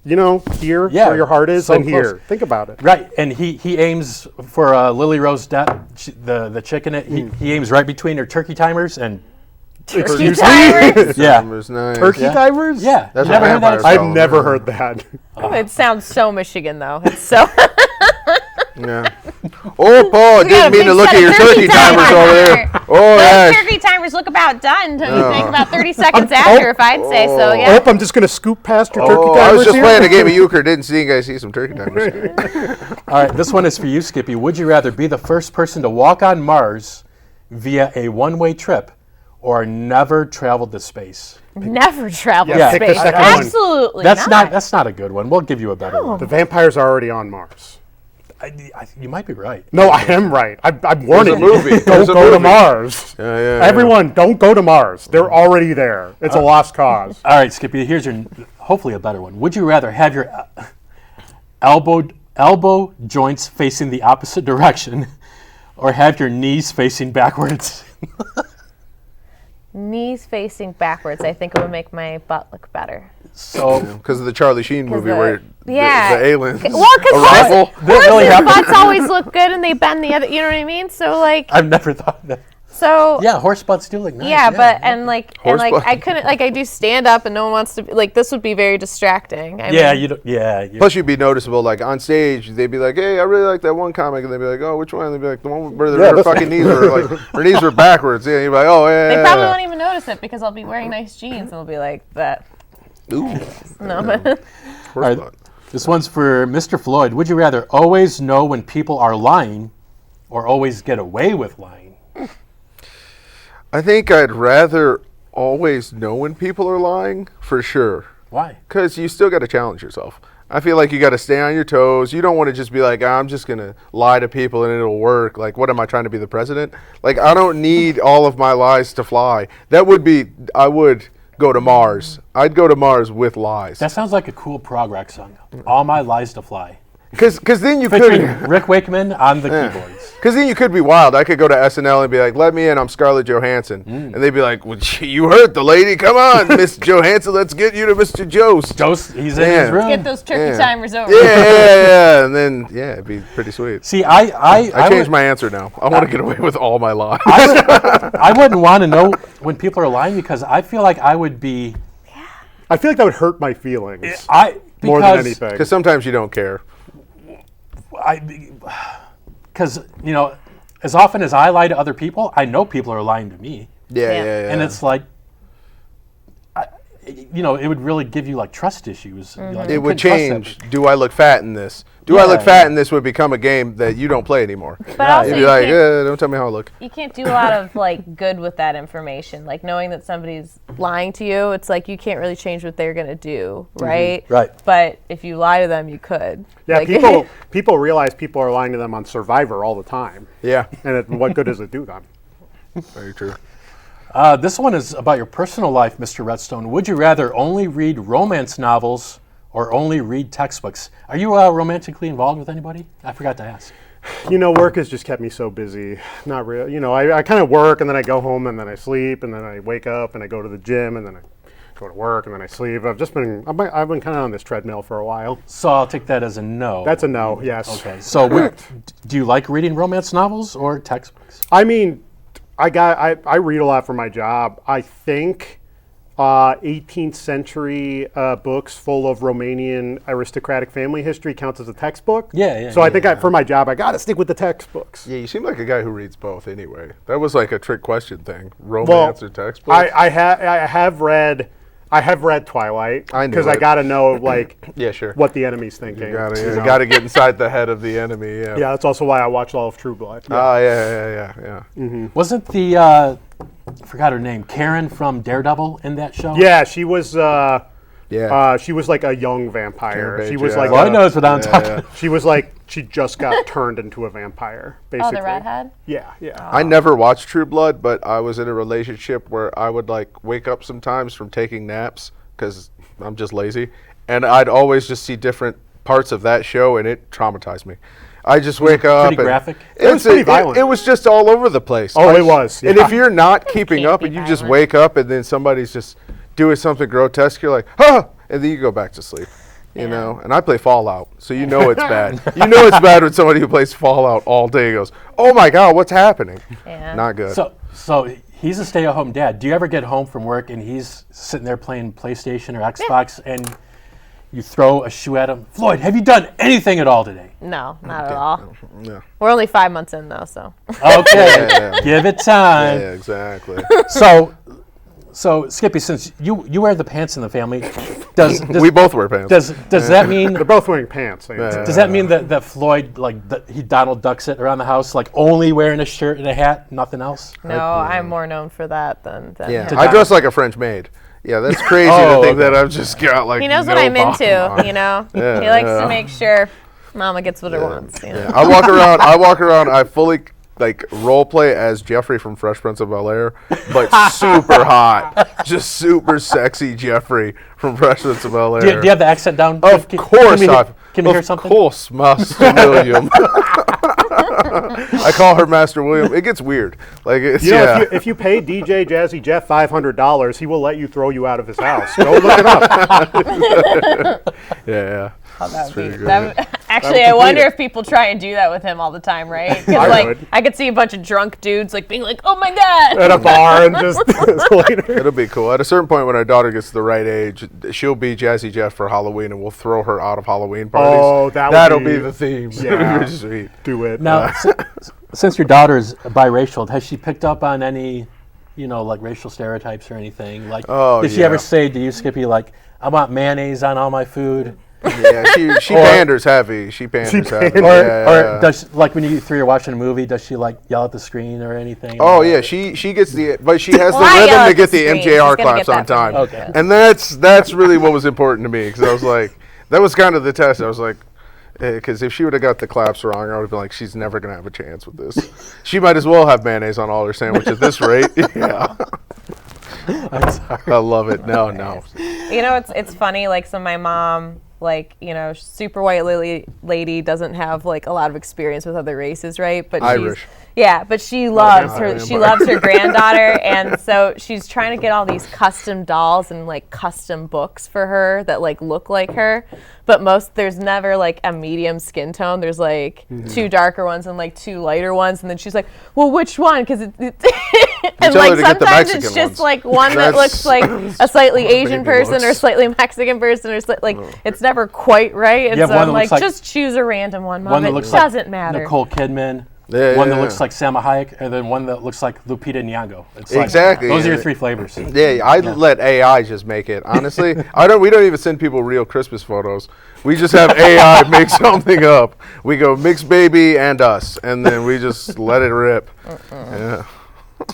[SPEAKER 3] You know, here
[SPEAKER 1] Yeah,
[SPEAKER 3] where your heart is,
[SPEAKER 1] so
[SPEAKER 3] than
[SPEAKER 1] close.
[SPEAKER 3] here. Think about it.
[SPEAKER 1] Right, and he aims for Lily Rose Depp, the chick in it. He aims right between her turkey timers and
[SPEAKER 3] Excuse
[SPEAKER 2] Timers.
[SPEAKER 1] yeah,
[SPEAKER 4] Was nice.
[SPEAKER 3] Turkey timers?
[SPEAKER 1] yeah.
[SPEAKER 4] That's
[SPEAKER 1] You
[SPEAKER 4] what
[SPEAKER 1] never heard that?
[SPEAKER 4] vampires
[SPEAKER 1] expression?
[SPEAKER 4] call
[SPEAKER 3] I've
[SPEAKER 4] them,
[SPEAKER 3] never
[SPEAKER 4] yeah.
[SPEAKER 3] heard that.
[SPEAKER 2] It sounds so Michigan, though. It's so.
[SPEAKER 4] Yeah. Oh, Paul,
[SPEAKER 2] We got a
[SPEAKER 4] didn't mean
[SPEAKER 2] big
[SPEAKER 4] to look
[SPEAKER 2] set
[SPEAKER 4] at
[SPEAKER 2] of
[SPEAKER 4] your turkey timers over there. Oh,
[SPEAKER 2] Those
[SPEAKER 4] yeah.
[SPEAKER 2] turkey timers look about done until you think about 30 seconds after, if I'd say so,
[SPEAKER 3] Oh,
[SPEAKER 2] yeah.
[SPEAKER 3] I'm just going to scoop past your turkey
[SPEAKER 4] Oh,
[SPEAKER 3] timers
[SPEAKER 4] I was just
[SPEAKER 3] here.
[SPEAKER 4] playing a game of euchre. Didn't see you guys see some turkey timers.
[SPEAKER 1] All right, this one is for you, Skippy. Would you rather be the first person to walk on Mars via a one-way trip, or never travel to space?
[SPEAKER 2] Never travel
[SPEAKER 3] Yeah,
[SPEAKER 2] to
[SPEAKER 3] pick the
[SPEAKER 2] space.
[SPEAKER 3] second one.
[SPEAKER 2] Absolutely
[SPEAKER 1] That's not a good one. We'll give you a better one.
[SPEAKER 3] The vampires are already on Mars.
[SPEAKER 1] You might be right.
[SPEAKER 3] No, I am right. I'm warning
[SPEAKER 4] There's a movie.
[SPEAKER 3] you. Don't
[SPEAKER 4] There's a
[SPEAKER 3] go to
[SPEAKER 4] movie.
[SPEAKER 3] Mars.
[SPEAKER 4] Yeah.
[SPEAKER 3] Everyone, don't go to Mars. They're already there. It's a lost cause.
[SPEAKER 1] All right, Skippy. Here's your hopefully a better one. Would you rather have your elbow joints facing the opposite direction, or have your knees facing backwards?
[SPEAKER 2] Knees facing backwards. I think it would make my butt look better.
[SPEAKER 1] So
[SPEAKER 4] Because of the Charlie Sheen movie
[SPEAKER 2] the-
[SPEAKER 4] where
[SPEAKER 2] yeah.
[SPEAKER 4] the aliens
[SPEAKER 2] Well, because
[SPEAKER 4] arrival.
[SPEAKER 2] horses' butts always look good and they bend the other, you know what I mean? So, like,
[SPEAKER 1] I've never thought of that.
[SPEAKER 2] so.
[SPEAKER 1] Yeah, horse butts do look nice.
[SPEAKER 2] Yeah, but and
[SPEAKER 4] Horse butt.
[SPEAKER 2] I couldn't I do stand up and no one wants to like this would be very distracting. I
[SPEAKER 1] yeah,
[SPEAKER 2] mean,
[SPEAKER 1] you don't. Yeah,
[SPEAKER 4] Plus, you'd be noticeable. Like on stage, they'd be like, "Hey, I really like that one comic," and they'd be like, "Oh, which one?" And they'd be like, "The one where their
[SPEAKER 3] this
[SPEAKER 4] fucking knees were like, her knees were backwards." Yeah, you'd be like, "Oh, yeah."
[SPEAKER 2] they
[SPEAKER 4] yeah,
[SPEAKER 2] probably
[SPEAKER 4] yeah."
[SPEAKER 2] won't even notice it because I'll be wearing nice jeans and they'll be like that.
[SPEAKER 4] Ooh,
[SPEAKER 2] No, but
[SPEAKER 4] horse
[SPEAKER 1] right.
[SPEAKER 4] butt.
[SPEAKER 1] This one's for Mr. Floyd. Would you rather always know when people are lying, or always get away with lying?
[SPEAKER 4] I think I'd rather always know when people are lying for sure,
[SPEAKER 1] Why?
[SPEAKER 4] because you still got to challenge yourself. I feel like you got to stay on your toes. You don't want to just be like, I'm just going to lie to people and it'll work. Like, what am I trying to be, the president? Like, I don't need all of my lies to fly. I would go to Mars. I'd go to Mars with lies.
[SPEAKER 1] That sounds like a cool prog rock song. All My Lies to Fly.
[SPEAKER 4] Because then you
[SPEAKER 1] Featuring
[SPEAKER 4] could...
[SPEAKER 1] Rick Wakeman on the keyboards.
[SPEAKER 4] Because then you could be wild. I could go to SNL and be like, let me in, I'm Scarlett Johansson. And they'd be like, well, you heard the lady. Come on, Miss Johansson, let's get you to Mr. Jost.
[SPEAKER 1] He's in
[SPEAKER 4] Yeah.
[SPEAKER 1] his room.
[SPEAKER 2] get those turkey
[SPEAKER 4] Yeah.
[SPEAKER 2] timers over.
[SPEAKER 4] Yeah. And then, yeah, it'd be pretty sweet.
[SPEAKER 1] See, I
[SPEAKER 4] changed my answer now. I want to get away with all my lies.
[SPEAKER 1] I wouldn't want to know when people are lying because I feel like I would be.
[SPEAKER 3] I feel like that would hurt my feelings more than
[SPEAKER 1] Because
[SPEAKER 3] anything.
[SPEAKER 4] Because sometimes you don't care.
[SPEAKER 1] Because as often as I lie to other people, I know people are lying to me,
[SPEAKER 4] Yeah.
[SPEAKER 1] and it's like, it would really give you like trust issues. Like,
[SPEAKER 4] It
[SPEAKER 1] you
[SPEAKER 4] would
[SPEAKER 1] couldn't trust
[SPEAKER 4] change.
[SPEAKER 1] them.
[SPEAKER 4] Do I look fat in this? Do I look fat in this would become a game that you don't play anymore.
[SPEAKER 2] But also
[SPEAKER 4] You'd be
[SPEAKER 2] you
[SPEAKER 4] like,
[SPEAKER 2] can't,
[SPEAKER 4] don't tell me how I look.
[SPEAKER 2] you can't do a lot of like good with that information. Like knowing that somebody's lying to you, it's like you can't really change what they're gonna do, right?
[SPEAKER 1] Right.
[SPEAKER 2] But if you lie to them, you could.
[SPEAKER 3] Yeah,
[SPEAKER 2] Like-
[SPEAKER 3] people realize people are lying to them on Survivor all the time.
[SPEAKER 4] Yeah.
[SPEAKER 3] And what good does it do them?
[SPEAKER 4] Very true.
[SPEAKER 1] This one is about your personal life, Mr. Redstone. Would you rather only read romance novels or only read textbooks? Are you romantically involved with anybody? I forgot to ask.
[SPEAKER 3] Work has just kept me so busy. Not real. I kind of work and then I go home and then I sleep and then I wake up and I go to the gym and then I go to work and then I sleep. I've been kind of on this treadmill for a while.
[SPEAKER 1] So I'll take that as a no.
[SPEAKER 3] That's a no. Yes.
[SPEAKER 1] Okay. So do you like reading romance novels or textbooks?
[SPEAKER 3] I mean, I read a lot for my job. I think 18th century books full of Romanian aristocratic family history counts as a textbook.
[SPEAKER 1] Yeah.
[SPEAKER 3] So I think for my job, I got to stick with the textbooks.
[SPEAKER 4] Yeah, you seem like a guy who reads both anyway. That was like a trick question thing. Romance or textbooks?
[SPEAKER 3] I have read Twilight
[SPEAKER 4] I knew
[SPEAKER 3] because I
[SPEAKER 4] it.
[SPEAKER 3] got to know
[SPEAKER 4] Yeah, sure.
[SPEAKER 3] what the enemy's thinking.
[SPEAKER 4] You gotta get inside the head of the enemy. Yeah.
[SPEAKER 3] Yeah, that's also why I watched all of True Blood.
[SPEAKER 4] Oh, yeah.
[SPEAKER 1] Wasn't the I forgot her name, Karen from Daredevil, in that show?
[SPEAKER 3] Yeah, she was.
[SPEAKER 4] Yeah.
[SPEAKER 3] She was like a young vampire.
[SPEAKER 4] Karen
[SPEAKER 3] She
[SPEAKER 4] Page,
[SPEAKER 3] was
[SPEAKER 4] yeah.
[SPEAKER 3] like.
[SPEAKER 1] Lloyd knows what I'm talking
[SPEAKER 4] yeah.
[SPEAKER 1] about.
[SPEAKER 3] She was like she just got turned into a vampire. Basically.
[SPEAKER 2] Oh, the redhead?
[SPEAKER 3] Yeah.
[SPEAKER 4] I never watched True Blood, but I was in a relationship where I would like wake up sometimes from taking naps because I'm just lazy, and I'd always just see different parts of that show, and it traumatized me. I just wake up.
[SPEAKER 1] Pretty graphic?
[SPEAKER 3] It was pretty violent.
[SPEAKER 4] It was just all over the place.
[SPEAKER 3] Oh, it was.
[SPEAKER 4] And
[SPEAKER 3] yeah.
[SPEAKER 4] if you're not keeping
[SPEAKER 2] can't
[SPEAKER 4] up
[SPEAKER 2] be
[SPEAKER 4] and you just
[SPEAKER 2] violent.
[SPEAKER 4] wake up and then somebody's just doing something grotesque, you're like, ah, and then you go back to sleep. You know, and I play Fallout, so you know it's bad. You know it's bad when somebody who plays Fallout all day goes, "Oh my God, what's happening?"
[SPEAKER 2] Yeah.
[SPEAKER 4] Not good.
[SPEAKER 1] So he's a stay-at-home dad. Do you ever get home from work and he's sitting there playing PlayStation or Xbox and you throw a shoe at him? Floyd, have you done anything at all today?
[SPEAKER 2] No, not at all.
[SPEAKER 4] Yeah.
[SPEAKER 2] We're only 5 months in though, so.
[SPEAKER 1] Okay,
[SPEAKER 4] Yeah.
[SPEAKER 1] give it time.
[SPEAKER 4] Yeah, exactly.
[SPEAKER 1] So Skippy, since you wear the pants in the family, does
[SPEAKER 4] We both wear pants.
[SPEAKER 1] does that mean
[SPEAKER 3] They're both wearing pants.
[SPEAKER 1] does that mean that Floyd he Donald Ducks it around the house, like only wearing a shirt and a hat, nothing else?
[SPEAKER 2] No, I'm more known for that than
[SPEAKER 4] Yeah,
[SPEAKER 2] him.
[SPEAKER 4] I dress like a French maid. Yeah, that's crazy to think that I've just got like.
[SPEAKER 2] He knows
[SPEAKER 4] no
[SPEAKER 2] what I'm
[SPEAKER 4] bottom
[SPEAKER 2] into,
[SPEAKER 4] on.
[SPEAKER 2] you know?
[SPEAKER 4] Yeah,
[SPEAKER 2] He likes
[SPEAKER 4] yeah.
[SPEAKER 2] to make sure Mama gets what her wants, you know?
[SPEAKER 4] Yeah. I walk around. I fully like role play as Jeffrey from Fresh Prince of Bel-Air, but super hot, just super sexy Jeffrey from Fresh Prince of Bel-Air.
[SPEAKER 1] Do you have the accent down?
[SPEAKER 4] Of course,
[SPEAKER 1] Can we hear something?
[SPEAKER 4] Of course, Master William. I call her Master William. It gets weird. Like it's
[SPEAKER 3] If you pay DJ Jazzy Jeff $500, he will let you throw you out of his house. Go look it up.
[SPEAKER 4] yeah.
[SPEAKER 2] Oh, that would be,
[SPEAKER 4] pretty good.
[SPEAKER 2] actually, I wonder if people try and do that with him all the time, right? Because
[SPEAKER 3] I would.
[SPEAKER 2] I could see a bunch of drunk dudes like being like, "Oh my God!"
[SPEAKER 3] At a bar and just later.
[SPEAKER 4] It'll be cool. At a certain point, when our daughter gets to the right age, she'll be Jazzy Jeff for Halloween, and we'll throw her out of Halloween parties.
[SPEAKER 3] Oh,
[SPEAKER 4] that'll be the theme.
[SPEAKER 3] Yeah.
[SPEAKER 4] It'll be sweet.
[SPEAKER 3] Do it.
[SPEAKER 1] Now, since your daughter's biracial, has she picked up on any, like racial stereotypes or anything? Like, did she ever say to you, Skippy, like, "I want mayonnaise on all my food"?
[SPEAKER 4] Yeah, she panders heavy. She panders heavy.
[SPEAKER 1] Or does like when you three are watching a movie, does she like yell at the screen or anything?
[SPEAKER 4] Oh yeah, she gets but she has
[SPEAKER 2] Well, I
[SPEAKER 4] the
[SPEAKER 2] yell
[SPEAKER 4] rhythm
[SPEAKER 2] at
[SPEAKER 4] to get
[SPEAKER 2] the
[SPEAKER 4] the
[SPEAKER 2] screen.
[SPEAKER 4] MJR
[SPEAKER 2] She's gonna
[SPEAKER 4] claps
[SPEAKER 2] get
[SPEAKER 4] on
[SPEAKER 2] that from
[SPEAKER 4] time.
[SPEAKER 2] me.
[SPEAKER 1] Okay.
[SPEAKER 4] And that's really what was important to me because I was like, that was kind of the test. I was like, because if she would have got the claps wrong, I would have been like, she's never gonna have a chance with this. She might as well have mayonnaise on all her sandwich at this rate. Yeah.
[SPEAKER 1] I'm sorry.
[SPEAKER 4] I love it. No.
[SPEAKER 2] It's funny. Like, so my mom, super white lady doesn't have like a lot of experience with other races, right? But
[SPEAKER 4] Irish.
[SPEAKER 2] but she loves
[SPEAKER 4] Irish.
[SPEAKER 2] her. She loves her granddaughter, and so she's trying to get all these custom dolls and like custom books for her that like look like her. But there's never like a medium skin tone. There's like two darker ones and like two lighter ones, and then she's like, "Well, which one?" Because and
[SPEAKER 4] tell
[SPEAKER 2] like
[SPEAKER 4] her to get the
[SPEAKER 2] sometimes
[SPEAKER 4] Mexican
[SPEAKER 2] it's just
[SPEAKER 4] ones.
[SPEAKER 2] like one that
[SPEAKER 4] That's-
[SPEAKER 2] looks like a slightly Asian
[SPEAKER 4] baby
[SPEAKER 2] person or
[SPEAKER 4] looks.
[SPEAKER 2] slightly Mexican person or it's never quite right. And
[SPEAKER 1] You have
[SPEAKER 2] so
[SPEAKER 1] one
[SPEAKER 2] I'm
[SPEAKER 1] that
[SPEAKER 2] like,
[SPEAKER 1] looks like-
[SPEAKER 2] just choose a random one, Mom.
[SPEAKER 1] One that
[SPEAKER 2] It
[SPEAKER 1] looks like
[SPEAKER 2] doesn't matter.
[SPEAKER 1] Nicole Kidman.
[SPEAKER 4] Yeah,
[SPEAKER 1] one that
[SPEAKER 4] yeah.
[SPEAKER 1] looks like Salma Hayek, and then one that looks like Lupita Nyong'o. It's like,
[SPEAKER 4] Exactly.
[SPEAKER 1] those are your
[SPEAKER 4] Yeah.
[SPEAKER 1] three flavors.
[SPEAKER 4] Yeah, I let AI just make it. Honestly, we don't even send people real Christmas photos. We just have AI make something up. We go mix baby and us, and then we just let it rip. Yeah.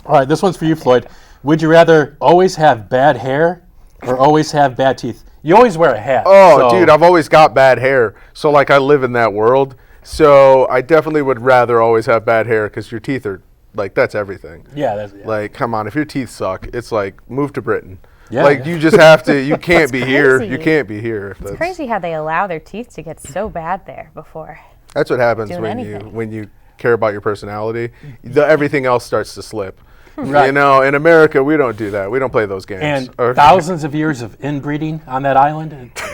[SPEAKER 1] All right, this one's for you, Floyd. Would you rather always have bad hair or always have bad teeth? You always wear a hat.
[SPEAKER 4] Oh,
[SPEAKER 1] so-
[SPEAKER 4] dude, I've always got bad hair, so like I live in that world. So I definitely would rather always have bad hair because your teeth are like that's everything.
[SPEAKER 1] Yeah,
[SPEAKER 4] Like, come on, if your teeth suck, it's like move to Britain.
[SPEAKER 1] Yeah,
[SPEAKER 4] like
[SPEAKER 1] yeah.
[SPEAKER 4] you just have to. You can't be here.
[SPEAKER 2] crazy.
[SPEAKER 4] You can't be here.
[SPEAKER 2] It's crazy how they allow their teeth to get so bad there before.
[SPEAKER 4] That's what happens
[SPEAKER 2] doing anything.
[SPEAKER 4] when you care about your personality. Everything else starts to slip.
[SPEAKER 1] Right.
[SPEAKER 4] You know, in America, we don't do that. We don't play those games.
[SPEAKER 1] And thousands of years of inbreeding on that island,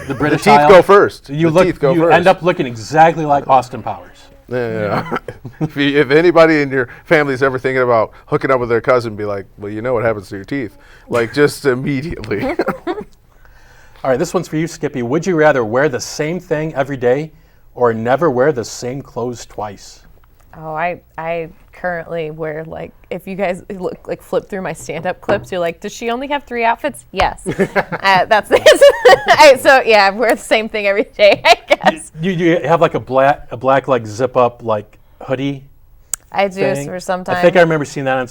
[SPEAKER 1] the British
[SPEAKER 4] teeth
[SPEAKER 1] Isles.
[SPEAKER 4] go first.
[SPEAKER 1] You
[SPEAKER 4] The teeth go
[SPEAKER 1] you
[SPEAKER 4] first.
[SPEAKER 1] end up looking exactly like Austin Powers.
[SPEAKER 4] Yeah. If anybody in your family's ever thinking about hooking up with their cousin, be like, well, you know what happens to your teeth. Like, just immediately.
[SPEAKER 1] All right, this one's for you, Skippy. Would you rather wear the same thing every day or never wear the same clothes twice?
[SPEAKER 2] Oh, I currently wear, like, if you guys look, like, flip through my stand-up clips, you're like, does she only have 3 outfits? Yes. That's the answer. So yeah, I wear the same thing every day, I guess.
[SPEAKER 1] You have like a black like zip up like hoodie.
[SPEAKER 2] I do
[SPEAKER 1] thing.
[SPEAKER 2] for sometimes.
[SPEAKER 1] I think I remember seeing that on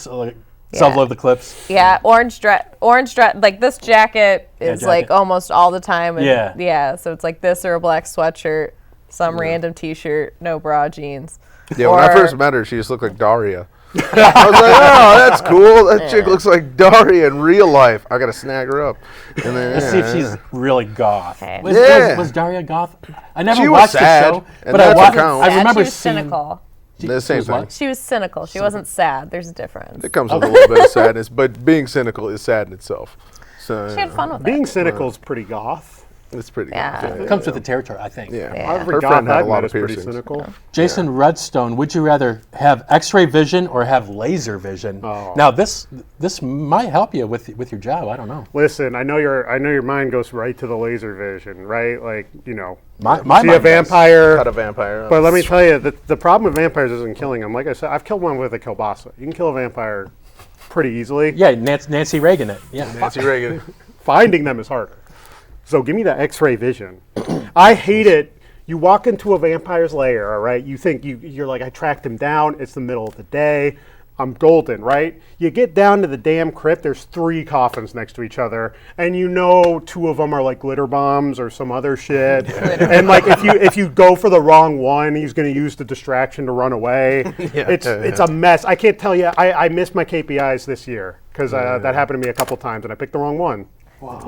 [SPEAKER 1] several of the clips.
[SPEAKER 2] Yeah, orange dress. Like this jacket is like
[SPEAKER 1] jacket.
[SPEAKER 2] almost all the time. And
[SPEAKER 1] Yeah.
[SPEAKER 2] So it's like this or a black sweatshirt, some random T-shirt, no bra, jeans.
[SPEAKER 4] Yeah, when I first met her, she just looked like Daria. I was like, oh, that's cool. That chick looks like Daria in real life. I got to snag her up. And then,
[SPEAKER 1] Let's see if she's really goth.
[SPEAKER 2] Okay.
[SPEAKER 1] Was Daria goth? I never
[SPEAKER 4] She was
[SPEAKER 1] watched
[SPEAKER 4] sad,
[SPEAKER 1] the show,
[SPEAKER 4] and
[SPEAKER 1] but
[SPEAKER 4] that's
[SPEAKER 1] I
[SPEAKER 4] what counts.
[SPEAKER 1] I remember
[SPEAKER 2] she was
[SPEAKER 1] seeing.
[SPEAKER 2] cynical.
[SPEAKER 4] The same
[SPEAKER 1] was
[SPEAKER 4] thing.
[SPEAKER 1] what?
[SPEAKER 2] She was cynical. She wasn't sad. There's a difference.
[SPEAKER 4] It comes with a little bit of sadness, but being cynical is sad in itself. So
[SPEAKER 2] She had fun with
[SPEAKER 3] Being
[SPEAKER 2] it.
[SPEAKER 3] cynical is pretty goth.
[SPEAKER 4] it's pretty
[SPEAKER 2] Yeah.
[SPEAKER 4] good.
[SPEAKER 1] It comes with the territory, I think.
[SPEAKER 4] Yeah.
[SPEAKER 2] Yeah.
[SPEAKER 3] Every
[SPEAKER 4] Her
[SPEAKER 3] goth
[SPEAKER 4] friend had a
[SPEAKER 3] I've
[SPEAKER 4] lot
[SPEAKER 3] met
[SPEAKER 4] of
[SPEAKER 3] is pretty
[SPEAKER 4] piercings.
[SPEAKER 3] cynical.
[SPEAKER 1] Jason Redstone, would you rather have X-ray vision or have laser vision?
[SPEAKER 3] Oh.
[SPEAKER 1] Now this might help you with your job. I don't know.
[SPEAKER 3] Listen, I know your mind goes right to the laser vision, right? Like, you know,
[SPEAKER 1] My
[SPEAKER 3] see a
[SPEAKER 1] mind does.
[SPEAKER 3] vampire.
[SPEAKER 4] Cut a vampire.
[SPEAKER 3] But let me tell you, the problem with vampires isn't killing them. Like I said, I've killed one with a kielbasa. You can kill a vampire pretty easily.
[SPEAKER 1] Yeah, Nancy Reagan it. Yeah.
[SPEAKER 4] Nancy Reagan.
[SPEAKER 3] Finding them is harder. So give me that X-ray vision. I hate it. You walk into a vampire's lair, all right? You think you're like, I tracked him down. It's the middle of the day. I'm golden, right? You get down to the damn crypt. There's 3 coffins next to each other, and you know 2 of them are like glitter bombs or some other shit. And like if you go for the wrong one, he's going to use the distraction to run away. It's a mess. I can't tell you. I missed my KPIs this year because that happened to me a couple times, and I picked the wrong one.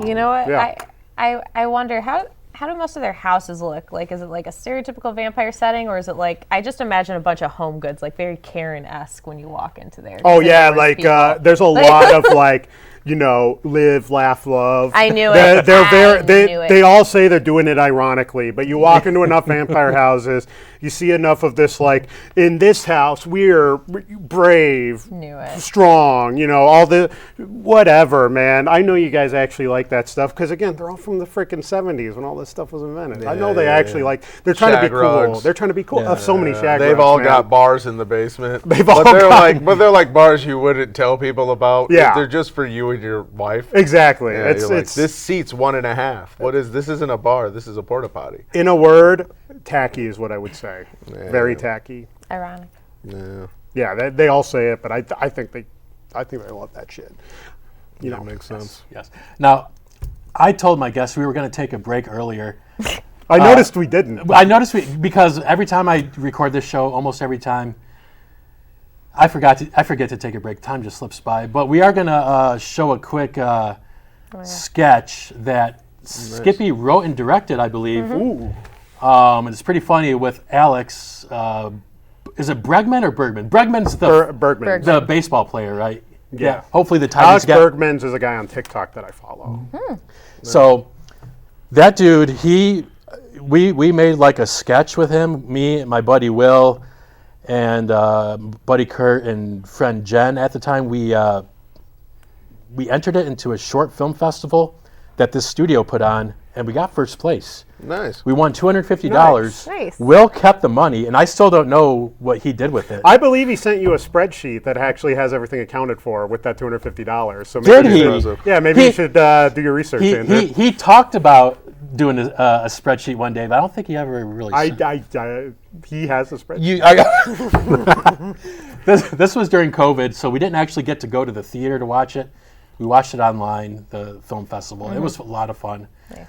[SPEAKER 2] You know what?
[SPEAKER 3] Yeah.
[SPEAKER 2] I wonder how do most of their houses look? Like, is it like a stereotypical vampire setting, or is it like, I just imagine a bunch of home goods, like very Karen-esque when you walk into there.
[SPEAKER 3] Oh
[SPEAKER 2] They're
[SPEAKER 3] yeah,
[SPEAKER 2] the worst
[SPEAKER 3] like
[SPEAKER 2] people.
[SPEAKER 3] there's a lot of like, you know, live, laugh, love.
[SPEAKER 2] I knew
[SPEAKER 3] They're
[SPEAKER 2] it.
[SPEAKER 3] very
[SPEAKER 2] I knew it.
[SPEAKER 3] they all say they're doing it ironically, but you walk into enough vampire houses, you see enough of this like, in this house we're brave,
[SPEAKER 2] Knew it.
[SPEAKER 3] strong, you know, all the whatever, man. I know you guys actually like that stuff because again, they're all from the freaking 70s when all this stuff was invented. I know they actually like, they're trying to be
[SPEAKER 4] Shag
[SPEAKER 3] cool.
[SPEAKER 4] rugs.
[SPEAKER 3] They're trying to be cool. Of so many shag
[SPEAKER 4] They've
[SPEAKER 3] rugs,
[SPEAKER 4] all
[SPEAKER 3] man.
[SPEAKER 4] got bars in the basement.
[SPEAKER 3] They've all
[SPEAKER 4] they're
[SPEAKER 3] got-
[SPEAKER 4] like bars you wouldn't tell people about.
[SPEAKER 3] Yeah.
[SPEAKER 4] They're just for you and your wife.
[SPEAKER 3] Exactly.
[SPEAKER 4] Yeah,
[SPEAKER 3] it's
[SPEAKER 4] you're like,
[SPEAKER 3] it's
[SPEAKER 4] this seat's 1.5. What is this? Isn't a bar. This is a porta potty.
[SPEAKER 3] in a word, tacky is what I would say. Very tacky.
[SPEAKER 2] Ironic.
[SPEAKER 4] Yeah,
[SPEAKER 3] Yeah, they all say it, but I think they love that shit. You know,
[SPEAKER 4] that makes sense.
[SPEAKER 1] Yes. Now, I told my guests we were going to take a break earlier.
[SPEAKER 3] I noticed we didn't.
[SPEAKER 1] I noticed because every time I record this show, almost every time, I forget to take a break. Time just slips by. But we are going to show a quick sketch that Skippy wrote and directed, I believe.
[SPEAKER 3] Ooh.
[SPEAKER 1] And it's pretty funny with Alex. Is it Bergman or Bergman? Bergman's the
[SPEAKER 3] Bergman.
[SPEAKER 1] the baseball player, right?
[SPEAKER 3] Yeah.
[SPEAKER 1] Hopefully the
[SPEAKER 3] Alex
[SPEAKER 1] Tigers get.
[SPEAKER 3] Bergman's is a guy on TikTok that I follow.
[SPEAKER 1] So that dude, we made like a sketch with him, me, my buddy Will, and buddy Kurt and friend Jen. At the time, we entered it into a short film festival that this studio put on, and we got first place.
[SPEAKER 4] Nice.
[SPEAKER 1] We won $250.
[SPEAKER 2] Nice.
[SPEAKER 1] Will kept the money, and I still don't know what he did with it.
[SPEAKER 3] I believe he sent you a spreadsheet that actually has everything accounted for with that $250. So
[SPEAKER 1] Did
[SPEAKER 3] maybe
[SPEAKER 1] he?
[SPEAKER 3] you should, yeah, maybe you should do your research. Andrew.
[SPEAKER 1] He talked about doing a spreadsheet one day, but I don't think he ever really.
[SPEAKER 3] He has a spreadsheet.
[SPEAKER 1] This was during COVID, so we didn't actually get to go to the theater to watch it. We watched it online, the film festival. It was a lot of fun.
[SPEAKER 2] Nice.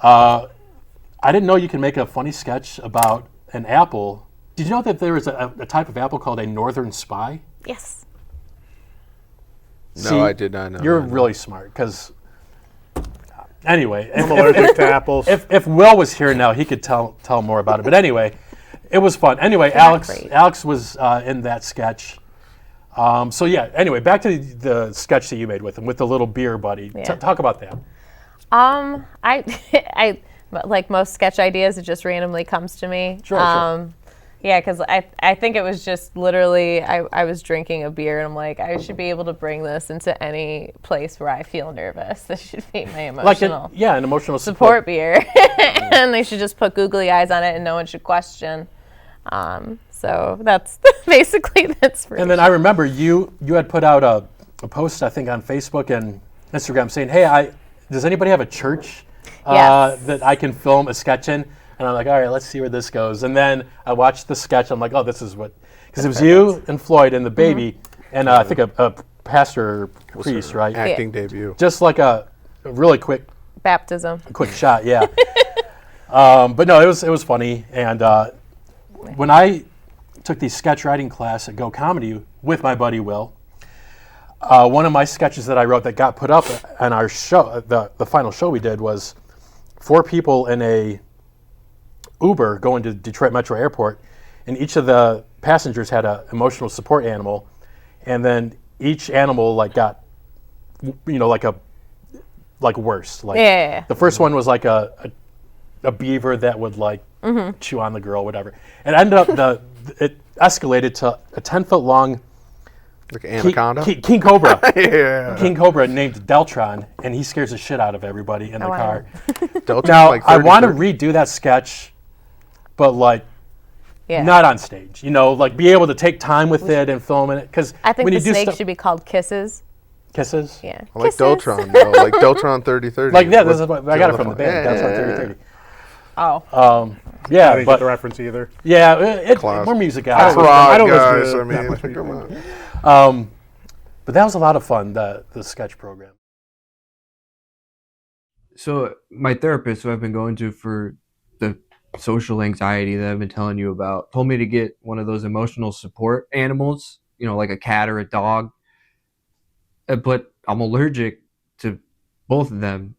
[SPEAKER 1] I didn't know you can make a funny sketch about an apple. Did you know that there is a type of apple called a northern spy?
[SPEAKER 2] Yes.
[SPEAKER 4] No, I did not know.
[SPEAKER 1] You're
[SPEAKER 4] that.
[SPEAKER 1] really smart because Anyway,
[SPEAKER 3] I'm allergic to apples.
[SPEAKER 1] if Will was here now, he could tell more about it. But anyway, it was fun. Anyway,
[SPEAKER 2] great.
[SPEAKER 1] Alex was in that sketch. So yeah. Anyway, back to the sketch that you made with him, with the little beer buddy.
[SPEAKER 2] Yeah.
[SPEAKER 1] Talk about that.
[SPEAKER 2] I like most sketch ideas, it just randomly comes to me.
[SPEAKER 1] Sure.
[SPEAKER 2] Yeah, because I think it was just literally I was drinking a beer and I'm like, I should be able to bring this into any place where I feel nervous. This should be my emotional
[SPEAKER 1] an emotional
[SPEAKER 2] support beer. And they should just put googly eyes on it and no one should question. So that's basically the inspiration.
[SPEAKER 1] And then I remember you had put out a post, I think, on Facebook and Instagram saying, hey, does anybody have a church that I can film a sketch in? And I'm like, all right, let's see where this goes. And then I watched the sketch. I'm like, oh, this is what, because it was you and Floyd and the baby, and I think a pastor or priest, right?
[SPEAKER 4] Acting debut.
[SPEAKER 1] Just like a really quick
[SPEAKER 2] baptism.
[SPEAKER 1] Shot, yeah. But no, it was funny. And when I took the sketch writing class at Go Comedy with my buddy Will, one of my sketches that I wrote that got put up on our show, the final show we did, was 4 people in a Uber going to Detroit Metro Airport, and each of the passengers had an emotional support animal, and then each animal got, like worse. Like the first one was like a beaver that would chew on the girl, whatever. And it ended up it escalated to a 10-foot long
[SPEAKER 4] like anaconda?
[SPEAKER 1] King Cobra.
[SPEAKER 4] Yeah.
[SPEAKER 1] King Cobra named Deltron, and he scares the shit out of everybody in the car.
[SPEAKER 4] Deltron's
[SPEAKER 1] Now,
[SPEAKER 4] like
[SPEAKER 1] I want to
[SPEAKER 4] 30.
[SPEAKER 1] redo that sketch, but not on stage. Be able to take time with it and film it. Because
[SPEAKER 2] I think
[SPEAKER 1] when
[SPEAKER 2] the
[SPEAKER 1] you do
[SPEAKER 2] snake should be called Kisses.
[SPEAKER 1] Kisses?
[SPEAKER 2] Yeah.
[SPEAKER 4] I like
[SPEAKER 2] Kisses.
[SPEAKER 4] Deltron, though. Like Deltron 3030.
[SPEAKER 1] This is what I got it from the band. Deltron 3030.
[SPEAKER 2] Oh.
[SPEAKER 3] I
[SPEAKER 1] Yeah,
[SPEAKER 3] didn't get the reference either.
[SPEAKER 1] yeah,
[SPEAKER 4] Class.
[SPEAKER 1] we're music
[SPEAKER 4] That's
[SPEAKER 1] guys.
[SPEAKER 3] I
[SPEAKER 4] right,
[SPEAKER 3] don't listen
[SPEAKER 4] guys.
[SPEAKER 3] to
[SPEAKER 4] I mean,
[SPEAKER 3] that much
[SPEAKER 4] come on.
[SPEAKER 1] But that was a lot of fun, the sketch program.
[SPEAKER 5] So my therapist, who I've been going to for the social anxiety that I've been telling you about, told me to get one of those emotional support animals, like a cat or a dog. But I'm allergic to both of them,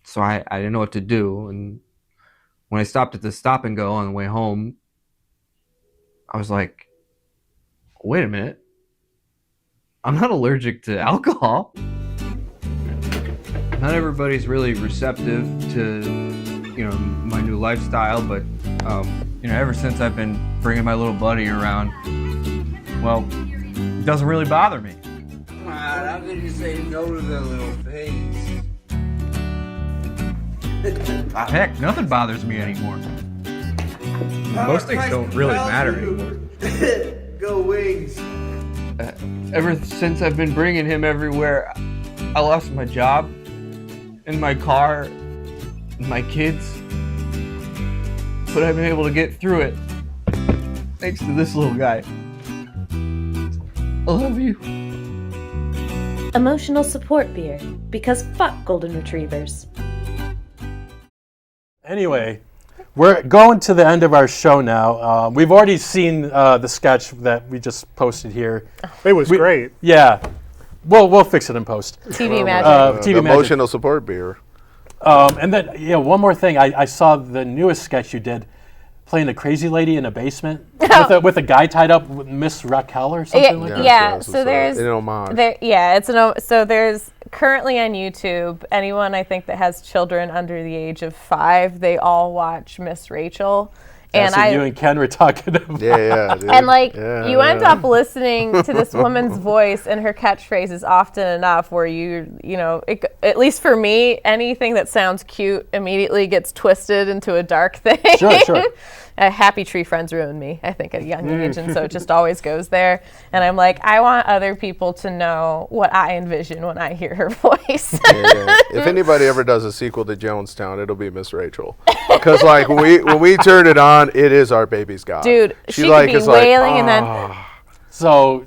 [SPEAKER 5] so I didn't know what to do. And when I stopped at the Stop and Go on the way home, I was like, wait a minute. I'm not allergic to alcohol. Not everybody's really receptive to, my new lifestyle, but, ever since I've been bringing my little buddy around, well, it doesn't really bother me.
[SPEAKER 6] How could you say no to the little pigs?
[SPEAKER 5] Heck, nothing bothers me anymore. Most things don't really matter anymore.
[SPEAKER 6] Go Wings!
[SPEAKER 5] Ever since I've been bringing him everywhere, I lost my job, and my car, and my kids. But I've been able to get through it thanks to this little guy. I love you.
[SPEAKER 7] Emotional support beer, because fuck golden retrievers.
[SPEAKER 1] Anyway, we're going to the end of our show now. We've already seen the sketch that we just posted here.
[SPEAKER 3] It was great.
[SPEAKER 1] Yeah. We'll fix it in post.
[SPEAKER 2] TV magic.
[SPEAKER 1] TV magic.
[SPEAKER 4] Emotional support beer.
[SPEAKER 1] And then, one more thing. I saw the newest sketch you did, playing a crazy lady in a basement with a guy tied up with Miss Raquel or something like that.
[SPEAKER 2] Yeah,
[SPEAKER 4] so
[SPEAKER 2] so there's
[SPEAKER 4] an homage.
[SPEAKER 2] so there's currently on YouTube, anyone I think that has children under the age of 5, they all watch Miss Rachel.
[SPEAKER 1] That's what you and Ken were talking about.
[SPEAKER 4] Yeah, dude.
[SPEAKER 2] And you
[SPEAKER 4] Yeah.
[SPEAKER 2] end up listening to this woman's voice and her catchphrases often enough where at least for me, anything that sounds cute immediately gets twisted into a dark thing.
[SPEAKER 1] Sure.
[SPEAKER 2] Happy Tree Friends ruined me, I think, at a young age, and so it just always goes there. And I'm like, I want other people to know what I envision when I hear her voice.
[SPEAKER 4] Yeah. If anybody ever does a sequel to Jonestown, it'll be Miss Rachel. Because when we turn it on, it is our baby's God.
[SPEAKER 2] Dude, she could be wailing and then...
[SPEAKER 1] So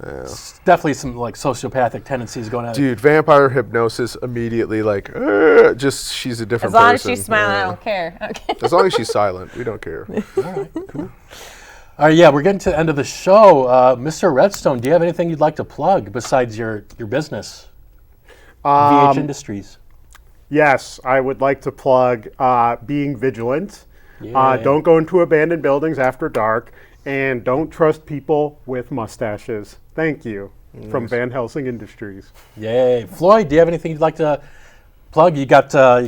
[SPEAKER 1] definitely some sociopathic tendencies going on.
[SPEAKER 4] Dude, vampire hypnosis immediately just she's a different
[SPEAKER 2] As long
[SPEAKER 4] person.
[SPEAKER 2] as she's smiling, I don't care. Okay.
[SPEAKER 4] As long as she's silent, we don't care.
[SPEAKER 1] All right, cool. All right, yeah, we're getting to the end of the show. Mr. Redstone, do you have anything you'd like to plug besides your business, VH Industries?
[SPEAKER 3] Yes, I would like to plug being vigilant.
[SPEAKER 1] Yeah.
[SPEAKER 3] Don't go into abandoned buildings after dark, and don't trust people with mustaches. Thank you. From Van Helsing Industries.
[SPEAKER 1] Yay. Floyd, do you have anything you'd like to plug? You got the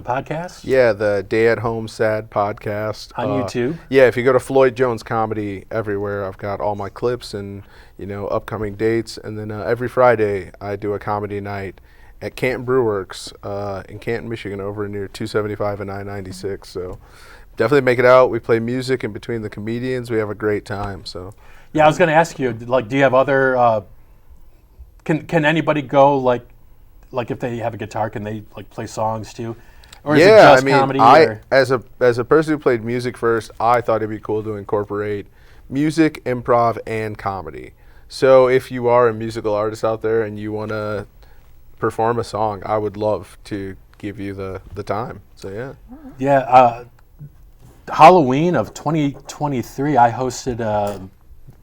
[SPEAKER 1] podcast?
[SPEAKER 4] Yeah, the Day at Home Sad podcast.
[SPEAKER 1] On YouTube?
[SPEAKER 4] Yeah, if you go to Floyd Jones Comedy everywhere, I've got all my clips and, upcoming dates. And then every Friday, I do a comedy night at Canton Brewworks in Canton, Michigan, over near 275 and I-96. So definitely make it out. We play music in between the comedians. We have a great time. So.
[SPEAKER 1] Yeah, I was going to ask you, do you have other, can anybody go, like if they have a guitar, can they, play songs too? Or is it just comedy?
[SPEAKER 4] As a person who played music first, I thought it'd be cool to incorporate music, improv, and comedy. So if you are a musical artist out there and you want to perform a song, I would love to give you the time. So, yeah.
[SPEAKER 1] Yeah, Halloween of 2023, I hosted a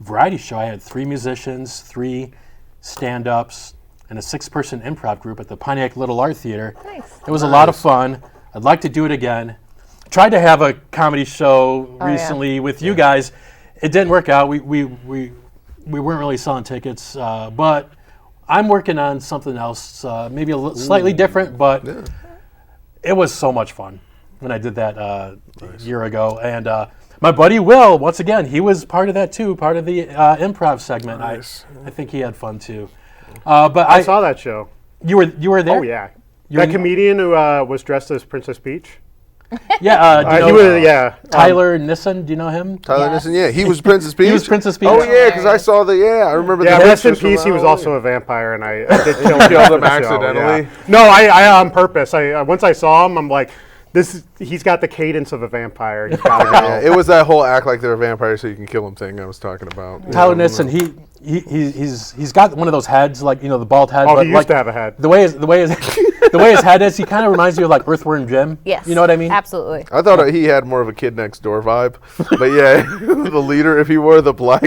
[SPEAKER 1] variety show. I had 3 musicians, 3 stand-ups, and a 6-person improv group at the Pontiac Little Art Theater.
[SPEAKER 2] Nice.
[SPEAKER 1] It was a lot of fun. I'd like to do it again. Tried to have a comedy show recently with you guys. It didn't work out. We weren't really selling tickets, but I'm working on something else, maybe slightly different, but it was so much fun when I did that a year ago. And my buddy Will, once again, he was part of that too, part of the improv segment.
[SPEAKER 4] Nice.
[SPEAKER 1] I think he had fun too. But
[SPEAKER 3] I saw that show.
[SPEAKER 1] You were there?
[SPEAKER 3] Oh, yeah. That comedian who was dressed as Princess Peach?
[SPEAKER 1] Yeah.
[SPEAKER 3] He was,
[SPEAKER 1] Tyler Nissen, do you know him?
[SPEAKER 4] Tyler Nissen, yeah. He was Princess Peach?
[SPEAKER 1] He was Princess Peach.
[SPEAKER 4] Oh, yeah, because I saw I remember
[SPEAKER 3] yeah,
[SPEAKER 4] the
[SPEAKER 3] rest in
[SPEAKER 4] pictures from
[SPEAKER 3] peace, he was
[SPEAKER 4] that.
[SPEAKER 3] also a vampire, and I did kill
[SPEAKER 4] Killed him
[SPEAKER 3] the show,
[SPEAKER 4] accidentally?
[SPEAKER 3] yeah. No, I on purpose. Once I saw him, I'm like, he's got the cadence of a vampire. He's gotta go.
[SPEAKER 4] Yeah, it was that whole act like they're a vampire so you can kill them thing I was talking about.
[SPEAKER 1] Tyler Nissen, he's got one of those heads, the bald head.
[SPEAKER 3] Oh,
[SPEAKER 1] but
[SPEAKER 3] he used to have a head.
[SPEAKER 1] The way his head is, he kind of reminds you of like Earthworm Jim.
[SPEAKER 2] Yes.
[SPEAKER 1] You know what I mean?
[SPEAKER 2] Absolutely.
[SPEAKER 4] I thought he had more of a kid next door vibe. But yeah, the leader, if he wore the black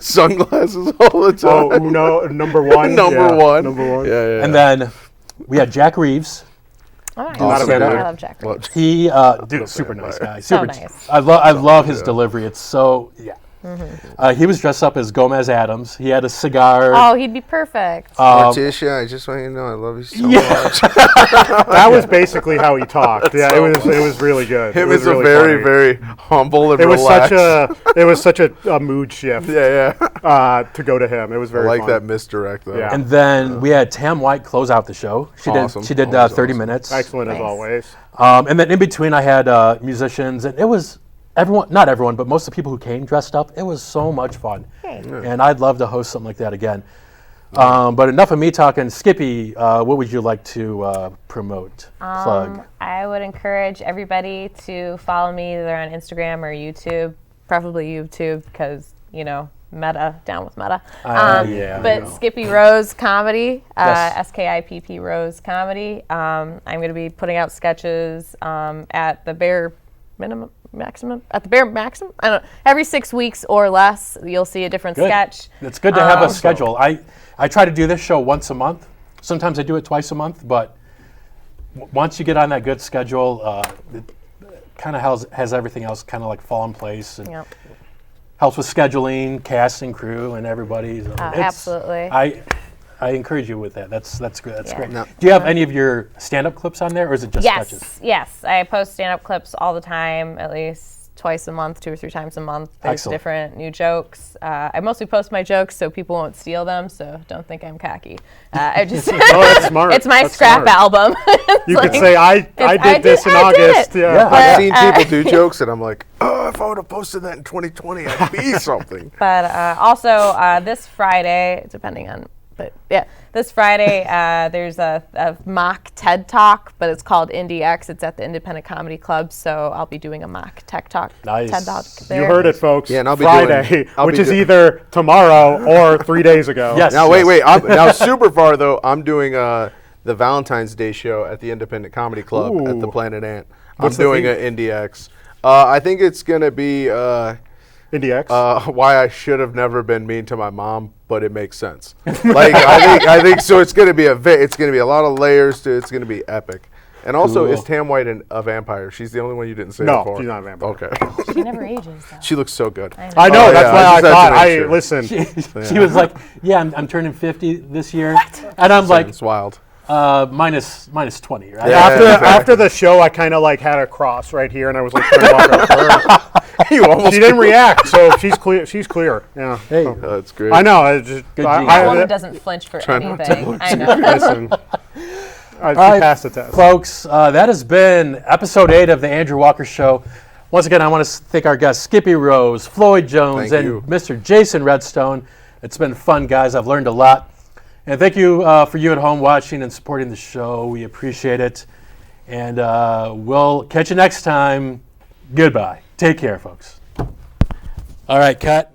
[SPEAKER 4] sunglasses all the time.
[SPEAKER 3] Oh, no, number one.
[SPEAKER 4] Number one.
[SPEAKER 3] Number one.
[SPEAKER 4] Yeah.
[SPEAKER 1] And then we had Jack Reeves.
[SPEAKER 2] All right.
[SPEAKER 4] Awesome,
[SPEAKER 2] I
[SPEAKER 4] dude.
[SPEAKER 2] love Jack.
[SPEAKER 1] He, super nice guy.
[SPEAKER 2] So
[SPEAKER 1] Super
[SPEAKER 2] nice.
[SPEAKER 1] I love his delivery. It's so, he was dressed up as Gomez Adams. He had a cigar.
[SPEAKER 2] Oh, he'd be perfect.
[SPEAKER 4] Morticia, I just want you to know I love you so much.
[SPEAKER 3] That was basically how he talked. Yeah, it was really good.
[SPEAKER 4] Him
[SPEAKER 3] It was
[SPEAKER 4] is a
[SPEAKER 3] really
[SPEAKER 4] very,
[SPEAKER 3] funny.
[SPEAKER 4] very humble and
[SPEAKER 3] It was
[SPEAKER 4] relaxed.
[SPEAKER 3] it was such a mood shift.
[SPEAKER 4] Yeah.
[SPEAKER 3] To go to him. It was
[SPEAKER 4] I
[SPEAKER 3] very
[SPEAKER 4] like
[SPEAKER 3] fun.
[SPEAKER 4] that misdirect though.
[SPEAKER 3] Yeah.
[SPEAKER 1] And then we had Tam White close out the show. She
[SPEAKER 4] Awesome.
[SPEAKER 1] did
[SPEAKER 4] Always
[SPEAKER 1] 30
[SPEAKER 4] awesome.
[SPEAKER 1] minutes.
[SPEAKER 3] Excellent as
[SPEAKER 2] Nice.
[SPEAKER 3] always.
[SPEAKER 1] And then in between, I had musicians, and it was not everyone, but most of the people who came dressed up. It was so much fun, and I'd love to host something like that again. But enough of me talking. Skippy, what would you like to promote, plug?
[SPEAKER 2] I would encourage everybody to follow me either on Instagram or YouTube, preferably YouTube because, Meta, down with Meta.
[SPEAKER 1] Yeah.
[SPEAKER 2] But Skippy Rose Comedy,
[SPEAKER 1] Yes.
[SPEAKER 2] Skipp Rose Comedy. I'm going to be putting out sketches at the Bare Maximum. I don't know. Every 6 weeks or less, you'll see a different
[SPEAKER 1] Good.
[SPEAKER 2] sketch.
[SPEAKER 1] It's good to have a schedule. I try to do this show once a month. Sometimes I do it twice a month, but once you get on that good schedule, it kind of has everything else kind of like fall in place. And
[SPEAKER 2] Yep.
[SPEAKER 1] helps with scheduling, casting, crew, and everybody. So
[SPEAKER 2] Absolutely.
[SPEAKER 1] I encourage you with that. That's good. That's
[SPEAKER 2] Yeah.
[SPEAKER 1] great.
[SPEAKER 4] No.
[SPEAKER 1] Do you have any of your stand-up clips on there, or is it just sketches?
[SPEAKER 2] Yes. I post stand-up clips all the time, at least twice a month, 2 or 3 times a month. There's
[SPEAKER 1] Excellent.
[SPEAKER 2] different new jokes. I mostly post my jokes so people won't steal them, so don't think I'm cocky. I just
[SPEAKER 3] Oh, that's smart.
[SPEAKER 2] It's my
[SPEAKER 3] That's
[SPEAKER 2] scrap
[SPEAKER 3] smart.
[SPEAKER 2] album.
[SPEAKER 3] You
[SPEAKER 2] It's
[SPEAKER 3] could say I did this in
[SPEAKER 2] I did
[SPEAKER 3] August.
[SPEAKER 2] it.
[SPEAKER 3] Yeah.
[SPEAKER 1] Yeah.
[SPEAKER 4] I've seen people do jokes and I'm like, oh, if I would have posted that in 2020, I'd be something.
[SPEAKER 2] But also this Friday, depending on, but yeah, this Friday there's a mock TED Talk, but it's called Indie X. It's at the Independent Comedy Club, so I'll be doing a mock TED Talk.
[SPEAKER 1] Nice.
[SPEAKER 2] TED Talk
[SPEAKER 3] You
[SPEAKER 2] there.
[SPEAKER 3] heard it, folks.
[SPEAKER 4] Yeah, and I'll be
[SPEAKER 3] Friday,
[SPEAKER 4] I'll
[SPEAKER 3] which
[SPEAKER 4] be
[SPEAKER 3] is
[SPEAKER 4] doing-
[SPEAKER 3] either tomorrow or 3 days ago.
[SPEAKER 1] Yes.
[SPEAKER 4] Now, wait. Now, super far, though, I'm doing the Valentine's Day show at the Independent Comedy Club at the
[SPEAKER 3] Ooh.
[SPEAKER 4] Planet Ant.
[SPEAKER 3] What's
[SPEAKER 4] I'm
[SPEAKER 3] the
[SPEAKER 4] doing
[SPEAKER 3] theme?
[SPEAKER 4] an Indie X. I think it's going to be
[SPEAKER 3] Indie X.
[SPEAKER 4] Why I should have never been mean to my mom, but it makes sense. Like I think so. It's gonna be a lot of layers to it. It's gonna be epic. And also,
[SPEAKER 1] Cool.
[SPEAKER 4] is Tam White a vampire? She's the only one you didn't say
[SPEAKER 3] No,
[SPEAKER 4] before.
[SPEAKER 3] she's not a vampire.
[SPEAKER 4] Okay.
[SPEAKER 2] She never ages, though.
[SPEAKER 4] She looks so good.
[SPEAKER 3] I know.
[SPEAKER 4] Oh,
[SPEAKER 3] That's
[SPEAKER 4] yeah,
[SPEAKER 3] why
[SPEAKER 4] I
[SPEAKER 3] I
[SPEAKER 4] just had to
[SPEAKER 3] thought.
[SPEAKER 4] make
[SPEAKER 3] I
[SPEAKER 4] sure.
[SPEAKER 3] listen.
[SPEAKER 1] She was like, "Yeah, I'm turning 50 this year," and I'm like,
[SPEAKER 4] It's wild.
[SPEAKER 1] minus 20, right?
[SPEAKER 4] Yeah.
[SPEAKER 3] After the show, I kind of like had a cross right here, and I was like trying to walk up to her.
[SPEAKER 4] You almost.
[SPEAKER 3] She didn't react, so she's clear. She's clear. Yeah.
[SPEAKER 1] Hey.
[SPEAKER 3] So-
[SPEAKER 4] That's great.
[SPEAKER 3] I know. I just.
[SPEAKER 1] Good
[SPEAKER 3] I,
[SPEAKER 1] genes.
[SPEAKER 2] That
[SPEAKER 3] I,
[SPEAKER 2] woman doesn't flinch for
[SPEAKER 4] Try not to
[SPEAKER 2] anything.
[SPEAKER 4] look
[SPEAKER 2] I know.
[SPEAKER 3] listen. She
[SPEAKER 1] right.
[SPEAKER 3] passed the test.
[SPEAKER 1] Folks, that has been episode 8 of the Andrew Walker Show. Once again, I want to thank our guests, Skippy Rose, Floyd Jones,
[SPEAKER 4] Thank
[SPEAKER 1] and
[SPEAKER 4] you.
[SPEAKER 1] Mr. Jason Redstone. It's been fun, guys. I've learned a lot. And thank you for you at home watching and supporting the show. We appreciate it. And we'll catch you next time. Goodbye. Take care, folks. All right, cut.